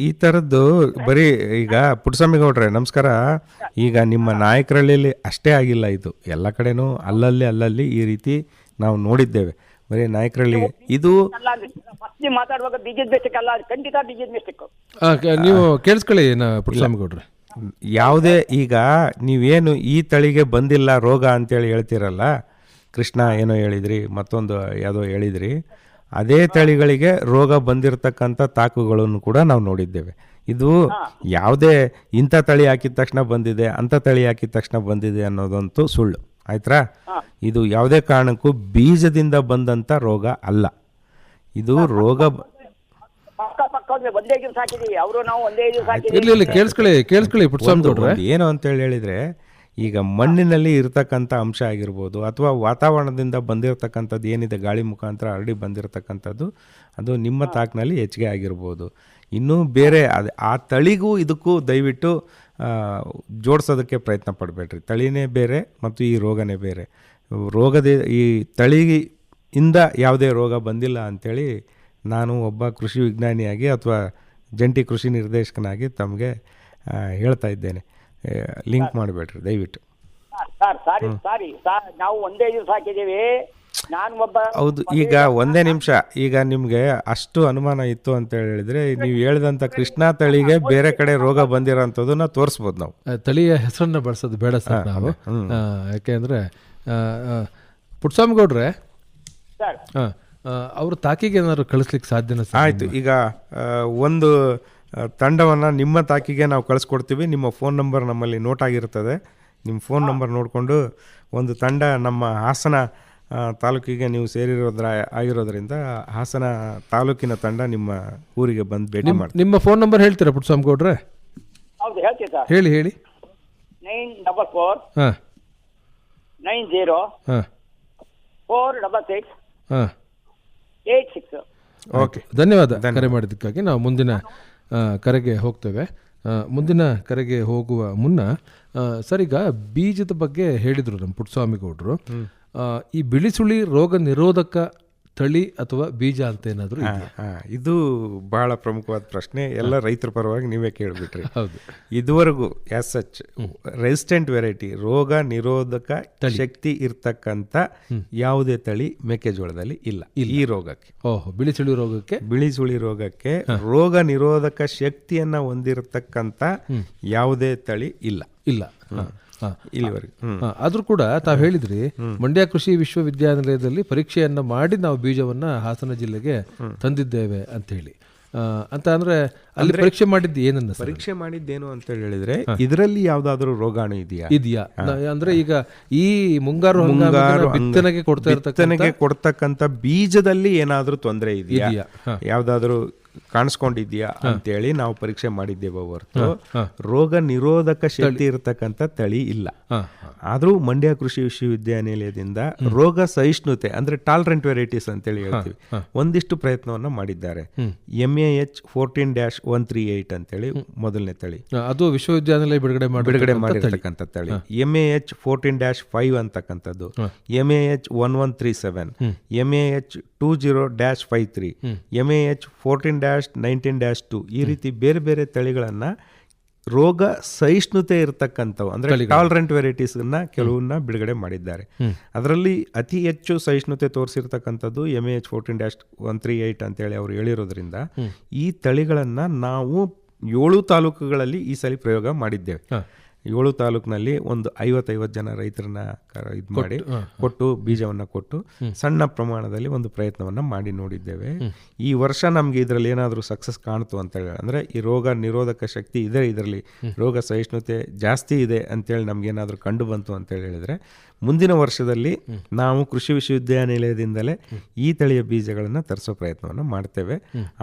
ಈ ಥರದ್ದು ಬರೀ ಈಗ ಪುಟ್ಟಸ್ವಾಮಿಗೌಡ್ರೆ ನಮಸ್ಕಾರ. ಈಗ ನಿಮ್ಮ ನಾಯಕರಲ್ಲಿ ಅಷ್ಟೇ ಆಗಿಲ್ಲ, ಇದು ಎಲ್ಲ ಕಡೆನೂ ಅಲ್ಲಲ್ಲಿ ಈ ರೀತಿ ನಾವು ನೋಡಿದ್ದೇವೆ. ಬರೀ ನಾಯಕರಲ್ಲಿ ಇದು ಫಸ್ಟ್ ಮಾತಾಡುವಾಗ ಬೀಜದ ಮಿಸ್ಟೇಕ್ ಅಲ್ಲ, ಖಂಡಿತ ಬೀಜದ ಮಿಸ್ಟೇಕ್. ನೀವು ಕೇಳಿಸ್ಕೊಳ್ಳಿ ಪುಟ್ಟಸ್ವಾಮಿಗೌಡ್ರೆ. ಯಾವುದೇ ಈಗ ನೀವೇನು ಈ ತಳಿಗೆ ಬಂದಿಲ್ಲ ರೋಗ ಅಂತೇಳಿ ಹೇಳ್ತೀರಲ್ಲ, ಕೃಷ್ಣ ಏನೋ ಹೇಳಿದ್ರಿ, ಮತ್ತೊಂದು ಯಾವುದೋ ಹೇಳಿದ್ರಿ, ಅದೇ ತಳಿಗಳಿಗೆ ರೋಗ ಬಂದಿರತಕ್ಕಂಥ ತಾಕುಗಳನ್ನು ಕೂಡ ನಾವು ನೋಡಿದ್ದೇವೆ. ಇದು ಯಾವುದೇ ಇಂಥ ತಳಿ ಹಾಕಿದ ತಕ್ಷಣ ಬಂದಿದೆ, ಅಂಥ ತಳಿ ಹಾಕಿದ ತಕ್ಷಣ ಬಂದಿದೆ ಅನ್ನೋದಂತೂ ಸುಳ್ಳು. ಆಯ್ತಾ? ಇದು ಯಾವುದೇ ಕಾರಣಕ್ಕೂ ಬೀಜದಿಂದ ಬಂದಂಥ ರೋಗ ಅಲ್ಲ. ಇದು ರೋಗ ಒಂದೇ ದಿವಸ ಹಾಕಿದೀವಿ, ಅವರು ನಾವು ಒಂದೇ ದಿವಸ ಹಾಕಿದೀವಿ. ಇರ್ಲಿ ಕೇಳಿಸ್ಕೊಳ್ಳಿ ಪುಟ್ಟಸ್ವಾಮಿಗೌಡ್ರೆ. ಏನು ಅಂತೇಳಿ ಹೇಳಿದ್ರೆ, ಈಗ ಮಣ್ಣಿನಲ್ಲಿ ಇರ್ತಕ್ಕಂಥ ಅಂಶ ಆಗಿರ್ಬೋದು, ಅಥವಾ ವಾತಾವರಣದಿಂದ ಬಂದಿರತಕ್ಕಂಥದ್ದು ಏನಿದೆ, ಗಾಳಿ ಮುಖಾಂತರ ಹರಡಿ ಬಂದಿರತಕ್ಕಂಥದ್ದು, ಅದು ನಿಮ್ಮ ತಾಕಿನಲ್ಲಿ ಹೆಚ್ಚಿಗೆ ಆಗಿರ್ಬೋದು. ಇನ್ನೂ ಬೇರೆ ಆ ತಳಿಗೂ ಇದಕ್ಕೂ ದಯವಿಟ್ಟು ಜೋಡಿಸೋದಕ್ಕೆ ಪ್ರಯತ್ನ ಪಡಬೇಡ್ರಿ. ತಳಿನೇ ಬೇರೆ ಮತ್ತು ಈ ರೋಗನೇ ಬೇರೆ. ಈ ತಳಿಯಿಂದ ಯಾವುದೇ ರೋಗ ಬಂದಿಲ್ಲ ಅಂಥೇಳಿ ನಾನು ಒಬ್ಬ ಕೃಷಿ ವಿಜ್ಞಾನಿಯಾಗಿ ಅಥವಾ ಜಂಟಿ ಕೃಷಿ ನಿರ್ದೇಶಕನಾಗಿ ತಮಗೆ ಹೇಳ್ತಾ ಇದ್ದೇನೆ. ಲಿಂಕ್ ಮಾಡಬೇಡ್ರಿ ದಯವಿಟ್ಟು. ಸಾರಿ ನಾವು ಒಂದೇ ದಿವಸ ಹಾಕಿದ್ದೀವಿ. ನಾನು ಒಬ್ಬ ಹೌದು. ಈಗ ಒಂದೇ ನಿಮಿಷ, ಈಗ ನಿಮಗೆ ಅಷ್ಟು ಅನುಮಾನ ಇತ್ತು ಅಂತ ಹೇಳಿದ್ರೆ ನೀವು ಹೇಳಿದಂಥ ಕೃಷ್ಣ ತಳಿಗೆ ಬೇರೆ ಕಡೆ ರೋಗ ಬಂದಿರೋಂಥದ್ದನ್ನ ತೋರಿಸ್ಬೋದು ನಾವು. ತಳಿಯ ಹೆಸರನ್ನ ಬಳಸೋದು ಬೇಡ ಸರ್ ನಾವು. ಯಾಕೆಂದ್ರೆ ಪುಟ್ಟಸ್ವಾಮಿಗೌಡ್ರೆ ಅವರು ತಾಕಿಗೆ ಏನಾದ್ರು ಕಳಿಸ್ಲಿಕ್ಕೆ ಸಾಧ್ಯನಾ ಸರ್? ಆಯಿತು. ಈಗ ಒಂದು ತಂಡವನ್ನು ನಿಮ್ಮ ತಾಕಿಗೆ ನಾವು ಕಳಿಸ್ಕೊಡ್ತೀವಿ. ನಿಮ್ಮ ಫೋನ್ ನಂಬರ್ ನಮ್ಮಲ್ಲಿ ನೋಟ್ ಆಗಿರ್ತದೆ. ನಿಮ್ಮ ಫೋನ್ ನಂಬರ್ ನೋಡಿಕೊಂಡು ಒಂದು ತಂಡ ನಮ್ಮ ಹಾಸನ ತಾಲೂಕಿಗೆ ನೀವು ಆಗಿರೋದ್ರಿಂದ ಹಾಸನ ತಾಲೂಕಿನ ತಂಡ ನಿಮ್ಮ ಊರಿಗೆ ಬಂದು ಭೇಟಿ ಮಾಡ್ತೀವಿ. ನಿಮ್ಮ ಫೋನ್ ನಂಬರ್ ಹೇಳ್ತೀರಾ ಪುಟ್ಟಸ್ವಾಮಿಗೌಡ್ರೆ? ಹೌದು ಹೇಳ್ತೀವಿ ಸರ್. ಹೇಳಿ 944 ಹಾಂ 90 ಹಾಂ 466 ಹಾಂ 86. ಓಕೆ, ಧನ್ಯವಾದ ಕರೆ ಮಾಡಿದ್ದಕ್ಕಾಗಿ. ನಾವು ಮುಂದಿನ ಕರೆಗೆ ಹೋಗ್ತೇವೆ. ಮುಂದಿನ ಕರೆಗೆ ಹೋಗುವ ಮುನ್ನ ಸರ್, ಈಗ ಬೀಜದ ಬಗ್ಗೆ ಹೇಳಿದರು ನಮ್ಮ ಪುಟ್ಟಸ್ವಾಮಿಗೌಡರು. ಈ ಬಿಳಿಸುಳಿ ರೋಗ ನಿರೋಧಕ ತಳಿ ಅಥವಾ ಬೀಜ ಅಂತ ಏನಾದರೂ ಇದು ಬಹಳ ಪ್ರಮುಖವಾದ ಪ್ರಶ್ನೆ. ಎಲ್ಲ ರೈತರ ಪರವಾಗಿ ನೀವೇ ಕೇಳಿಬಿಟ್ರಿ. ಹೌದು. ಇದುವರೆಗೂ ಆಸ್ ಸಚ್ ರೆಸಿಸ್ಟೆಂಟ್ ವೆರೈಟಿ, ರೋಗ ನಿರೋಧಕ ಶಕ್ತಿ ಇರ್ತಕ್ಕಂಥ ಯಾವುದೇ ತಳಿ ಮೆಕ್ಕೆಜೋಳದಲ್ಲಿ ಇಲ್ಲ. ಈ ರೋಗಕ್ಕೆ, ಬಿಳಿಸುಳಿ ರೋಗಕ್ಕೆ ರೋಗ ನಿರೋಧಕ ಶಕ್ತಿಯನ್ನ ಹೊಂದಿರತಕ್ಕಂಥ ಯಾವುದೇ ತಳಿ ಇಲ್ಲ. ಆದ್ರೂ ಕೂಡ ತಾವು ಹೇಳಿದ್ರಿ ಮಂಡ್ಯ ಕೃಷಿ ವಿಶ್ವವಿದ್ಯಾನಿಲಯದಲ್ಲಿ ಪರೀಕ್ಷೆಯನ್ನ ಮಾಡಿ ನಾವು ಬೀಜವನ್ನ ಹಾಸನ ಜಿಲ್ಲೆಗೆ ತಂದಿದ್ದೇವೆ ಅಂತ ಹೇಳಿ. ಅಂತ ಅಂದ್ರೆ ಅಲ್ಲಿ ಪರೀಕ್ಷೆ ಮಾಡಿದ್ದು ಏನನ್ನ? ಪರೀಕ್ಷೆ ಮಾಡಿದ್ದೇನು ಅಂತ ಹೇಳಿದ್ರೆ ಇದರಲ್ಲಿ ಯಾವ್ದಾದ್ರು ರೋಗಾಣು ಇದೆಯಾ ಅಂದ್ರೆ ಈಗ ಈ ಮುಂಗಾರು ಬಿತ್ತನೆಗೆ ಕೊಡ್ತಕ್ಕಂಥ ಬೀಜದಲ್ಲಿ ಏನಾದ್ರೂ ತೊಂದರೆ ಇದೆಯಾ, ಯಾವ್ದಾದ್ರು ಕಾಣಿಸ್ಕೊಂಡಿದ್ಯಾ ಅಂತೇಳಿ ನಾವು ಪರೀಕ್ಷೆ ಮಾಡಿದ್ದೇವೆ ಹೊರತು ರೋಗ ನಿರೋಧಕ ಶಕ್ತಿ ಇರತಕ್ಕಂಥ ತಳಿ ಇಲ್ಲ. ಆದ್ರೂ ಮಂಡ್ಯ ಕೃಷಿ ವಿಶ್ವವಿದ್ಯಾನಿಲಯದಿಂದ ರೋಗ ಸಹಿಷ್ಣುತೆ ಅಂದ್ರೆ ಟಾಲರೆಂಟ್ ವೆರೈಟೀಸ್ ಅಂತೇಳಿ ಹೇಳ್ತೀವಿ, ಒಂದಿಷ್ಟು ಪ್ರಯತ್ನವನ್ನ ಮಾಡಿದ್ದಾರೆ. MAH 14-138 ಅಂತೇಳಿ ಮೊದಲನೇ ತಳಿ, ಅದು ವಿಶ್ವವಿದ್ಯಾನಿಲಯ ಬಿಡುಗಡೆ ಮಾಡಿರ್ತಕ್ಕಂಥ ತಳಿ. MAH 14-5 ಅಂತಕ್ಕಂಥದ್ದು, MAH 1137, MAH 20-53, MAH 14-19-2 ಈ ರೀತಿ ಬೇರೆ ಬೇರೆ ತಳಿಗಳನ್ನ ರೋಗ ಸಹಿಷ್ಣುತೆ ಇರತಕ್ಕಂಥವು ಅಂದ್ರೆ ಟಾಲರೆಂಟ್ ವೆರೈಟೀಸ್ನ ಕೆಲವನ್ನ ಬಿಡುಗಡೆ ಮಾಡಿದ್ದಾರೆ. ಅದರಲ್ಲಿ ಅತಿ ಹೆಚ್ಚು ಸಹಿಷ್ಣುತೆ ತೋರಿಸಿರ್ತಕ್ಕಂಥದ್ದು MAH 14-138 ಅಂತೇಳಿ ಅವರು ಹೇಳಿರೋದ್ರಿಂದ ಈ ತಳಿಗಳನ್ನ ನಾವು 7 ತಾಲೂಕುಗಳಲ್ಲಿ ಈ ಸಲ ಪ್ರಯೋಗ ಮಾಡಿದ್ದೇವೆ. 7 ತಾಲೂಕಿನಲ್ಲಿ ಒಂದು 50 ಜನ ರೈತರನ್ನ ಇದು ಮಾಡಿ ಕೊಟ್ಟು ಬೀಜವನ್ನ ಕೊಟ್ಟು ಸಣ್ಣ ಪ್ರಮಾಣದಲ್ಲಿ ಒಂದು ಪ್ರಯತ್ನವನ್ನ ಮಾಡಿ ನೋಡಿದ್ದೇವೆ. ಈ ವರ್ಷ ನಮ್ಗೆ ಇದರಲ್ಲಿ ಏನಾದರೂ ಸಕ್ಸಸ್ ಕಾಣ್ತು ಅಂತ ಹೇಳಿ ಅಂದ್ರೆ ಈ ರೋಗ ನಿರೋಧಕ ಶಕ್ತಿ ಇದೆ, ಇದರಲ್ಲಿ ರೋಗ ಸಹಿಷ್ಣುತೆ ಜಾಸ್ತಿ ಇದೆ ಅಂತೇಳಿ ನಮ್ಗೆ ಏನಾದರೂ ಕಂಡು ಬಂತು ಅಂತ ಹೇಳಿದ್ರೆ ಮುಂದಿನ ವರ್ಷದಲ್ಲಿ ನಾವು ಕೃಷಿ ವಿಶ್ವವಿದ್ಯಾನಿಲಯದಿಂದಲೇ ಈ ತಳಿಯ ಬೀಜಗಳನ್ನು ತರಿಸೋ ಪ್ರಯತ್ನವನ್ನು ಮಾಡ್ತೇವೆ.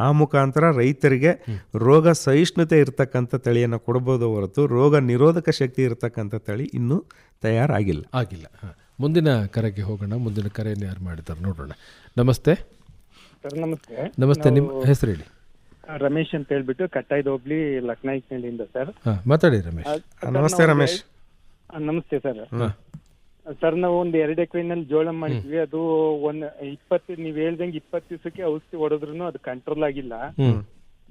ಆ ಮುಖಾಂತರ ರೈತರಿಗೆ ರೋಗ ಸಹಿಷ್ಣುತೆ ಇರತಕ್ಕಂಥ ತಳಿಯನ್ನು ಕೊಡಬಹುದು ಹೊರತು ರೋಗ ನಿರೋಧಕ ಶಕ್ತಿ ಇರತಕ್ಕಂಥ ತಳಿ ಇನ್ನೂ ತಯಾರಾಗಿಲ್ಲ. ಮುಂದಿನ ಕರೆಗೆ ಹೋಗೋಣ. ಮುಂದಿನ ಕರೆಯನ್ನು ಯಾರು ಮಾಡಿದ್ದಾರೆ ನೋಡೋಣ. ನಮಸ್ತೆ. ನಮಸ್ತೆ. ನಮಸ್ತೆ, ನಿಮ್ಮ ಹೆಸರು ಹೇಳಿ. ರಮೇಶ್ ಅಂತ ಹೇಳ್ಬಿಟ್ಟು ಕಟ್ಟಾಯ್ದ ಹೋಗ್ಲಿ ಲಕ್ನಾಯ್ಕನಹಳ್ಳಿಯಿಂದ ಸರ್. ಮಾತಾಡಿ ರಮೇಶ್. ನಮಸ್ತೆ ರಮೇಶ್. ನಮಸ್ತೆ ಸರ್. ಸರ್ ನಾವು ಒಂದು 2 ಎಕರೆನಲ್ಲಿ ಜೋಳ ಮಾಡಿದ್ವಿ. ಅದು 20 ನೀವ್ ಹೇಳ್ದಂಗೆ 20 ದಿವಸಕ್ಕೆ ಔಷಧಿ ಹೊಡೆದ್ರು ಅದು ಕಂಟ್ರೋಲ್ ಆಗಿಲ್ಲ.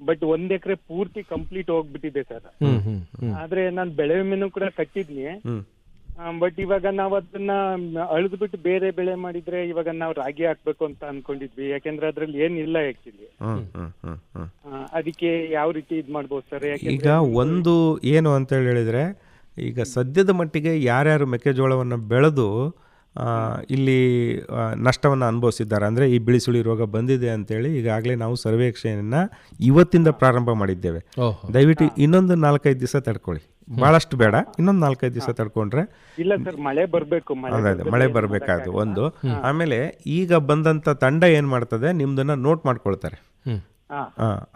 ಬಟ್ 1 ಎಕರೆ ಪೂರ್ತಿ ಕಂಪ್ಲೀಟ್ ಹೋಗ್ಬಿಟ್ಟಿದೆ ಸರ್. ಆದ್ರೆ ನಾನು ಬೆಳೆ ವಿಮೆನೂ ಕೂಡ ಕಟ್ಟಿದ್ನಿ. ಬಟ್ ಇವಾಗ ನಾವ್ ಅದನ್ನ ಅಳಿದ್ಬಿಟ್ಟು ಬೇರೆ ಬೆಳೆ ಮಾಡಿದ್ರೆ ಇವಾಗ ನಾವು ರಾಗಿ ಹಾಕ್ಬೇಕು ಅಂತ ಅನ್ಕೊಂಡಿದ್ವಿ. ಯಾಕೆಂದ್ರೆ ಅದ್ರಲ್ಲಿ ಏನಿಲ್ಲ ಆಕ್ಚುಲಿ. ಅದಕ್ಕೆ ಯಾವ ರೀತಿ ಇದ್ ಮಾಡ್ಬೋದು ಸರ್? ಈಗ ಒಂದು ಏನು ಅಂತ ಹೇಳಿದ್ರೆ, ಈಗ ಸದ್ಯದ ಮಟ್ಟಿಗೆ ಯಾರ್ಯಾರು ಮೆಕ್ಕೆಜೋಳವನ್ನು ಬೆಳೆದು ಇಲ್ಲಿ ನಷ್ಟವನ್ನು ಅನುಭವಿಸಿದ್ದಾರೆ, ಅಂದರೆ ಈ ಬಿಳಿಸುಳಿ ರೋಗ ಬಂದಿದೆ ಅಂತೇಳಿ ಈಗಾಗಲೇ ನಾವು ಸರ್ವೇಕ್ಷಣೆಯನ್ನು ಇವತ್ತಿಂದ ಪ್ರಾರಂಭ ಮಾಡಿದ್ದೇವೆ. ದಯವಿಟ್ಟು ಇನ್ನೊಂದು 4-5 ದಿವಸ ತಡ್ಕೊಳ್ಳಿ, ಭಾಳಷ್ಟು ಬೇಡ, ಇನ್ನೊಂದು 4-5 ದಿವಸ ತಡ್ಕೊಂಡ್ರೆ. ಇಲ್ಲ ಸರ್, ಮಳೆ ಬರಬೇಕು. ಮಳೆ ಬರಬೇಕಾದ್ರು ಒಂದು. ಆಮೇಲೆ ಈಗ ಬಂದಂಥ ತಂಡ ಏನು ಮಾಡ್ತದೆ, ನಿಮ್ದನ್ನು ನೋಟ್ ಮಾಡ್ಕೊಳ್ತಾರೆ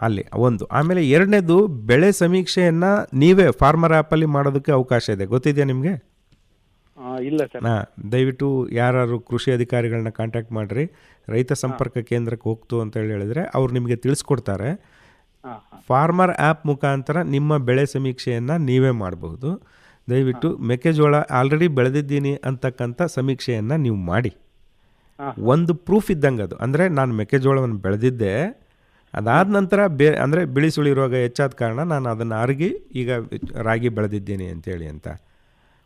ಅಲ್ಲಿ ಒಂದು. ಆಮೇಲೆ ಎರಡನೇದು, ಬೆಳೆ ಸಮೀಕ್ಷೆಯನ್ನು ನೀವೇ ಫಾರ್ಮರ್ ಆ್ಯಪಲ್ಲಿ ಮಾಡೋದಕ್ಕೆ ಅವಕಾಶ ಇದೆ, ಗೊತ್ತಿದೆಯಾ ನಿಮಗೆ? ಇಲ್ಲ ಸರ್. ದಯವಿಟ್ಟು ಯಾರು ಕೃಷಿ ಅಧಿಕಾರಿಗಳನ್ನ ಕಾಂಟ್ಯಾಕ್ಟ್ ಮಾಡಿರಿ. ರೈತ ಸಂಪರ್ಕ ಕೇಂದ್ರಕ್ಕೆ ಹೋಗ್ತು ಅಂತ ಹೇಳಿದ್ರೆ ಅವ್ರು ನಿಮಗೆ ತಿಳಿಸ್ಕೊಡ್ತಾರೆ. ಫಾರ್ಮರ್ ಆ್ಯಪ್ ಮುಖಾಂತರ ನಿಮ್ಮ ಬೆಳೆ ಸಮೀಕ್ಷೆಯನ್ನು ನೀವೇ ಮಾಡಬಹುದು. ದಯವಿಟ್ಟು ಮೆಕ್ಕೆಜೋಳ ಆಲ್ರೆಡಿ ಬೆಳೆದಿದ್ದೀನಿ ಅಂತಕ್ಕಂಥ ಸಮೀಕ್ಷೆಯನ್ನು ನೀವು ಮಾಡಿ. ಒಂದು ಪ್ರೂಫ್ ಇದ್ದಂಗೆ ಅದು. ಅಂದರೆ ನಾನು ಮೆಕ್ಕೆಜೋಳವನ್ನು ಬೆಳೆದಿದ್ದೆ, ಅದಾದ ನಂತರ ಅಂದರೆ ಬಿಳಿ ಸುಳಿ ರೋಗ ಹೆಚ್ಚಾದ ಕಾರಣ ನಾನು ಅದನ್ನು ಅರಗಿ ಈಗ ರಾಗಿ ಬೆಳೆದಿದ್ದೀನಿ ಅಂತೇಳಿ ಅಂತ.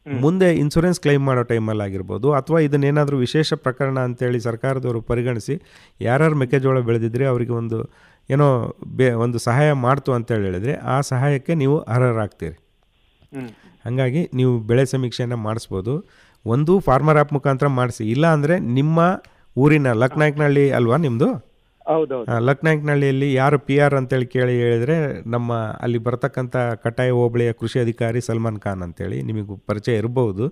ಮುಂದೆ ಇನ್ಶೂರೆನ್ಸ್ ಕ್ಲೈಮ್ ಮಾಡೋ ಟೈಮಲ್ಲಿ ಆಗಿರ್ಬೋದು, ಅಥವಾ ಇದನ್ನೇನಾದರೂ ವಿಶೇಷ ಪ್ರಕರಣ ಅಂತೇಳಿ ಸರ್ಕಾರದವರು ಪರಿಗಣಿಸಿ ಯಾರ್ಯಾರು ಮೆಕ್ಕೆಜೋಳ ಬೆಳೆದಿದ್ರೆ ಅವರಿಗೆ ಒಂದು ಏನೋ ಒಂದು ಸಹಾಯ ಮಾಡ್ತು ಅಂತೇಳಿ ಹೇಳಿದರೆ ಆ ಸಹಾಯಕ್ಕೆ ನೀವು ಅರ್ಹರಾಗ್ತೀರಿ. ಹಾಗಾಗಿ ನೀವು ಬೆಳೆ ಸಮೀಕ್ಷೆಯನ್ನು ಮಾಡಿಸ್ಬೋದು. ಒಂದು ಫಾರ್ಮರ್ ಆ್ಯಪ್ ಮುಖಾಂತರ ಮಾಡಿಸಿ, ಇಲ್ಲ ಅಂದರೆ ನಿಮ್ಮ ಊರಿನ ಲಕ್ನಾಯ್ಕನಹಳ್ಳಿ ಅಲ್ವಾ ನಿಮ್ಮದು? ಲಕ್ನಾಯ್ಕನಹಳ್ಳಿಯಲ್ಲಿ ಯಾರು PR ಅಂತೇಳಿ ಕೇಳಿ ಹೇಳಿದರೆ ನಮ್ಮ ಅಲ್ಲಿ ಬರ್ತಕ್ಕಂಥ ಕಟಾಯ ಹೋಬಳಿಯ ಕೃಷಿ ಅಧಿಕಾರಿ ಸಲ್ಮಾನ್ ಖಾನ್ ಅಂತೇಳಿ ನಿಮಗೆ ಪರಿಚಯ ಇರಬಹುದು.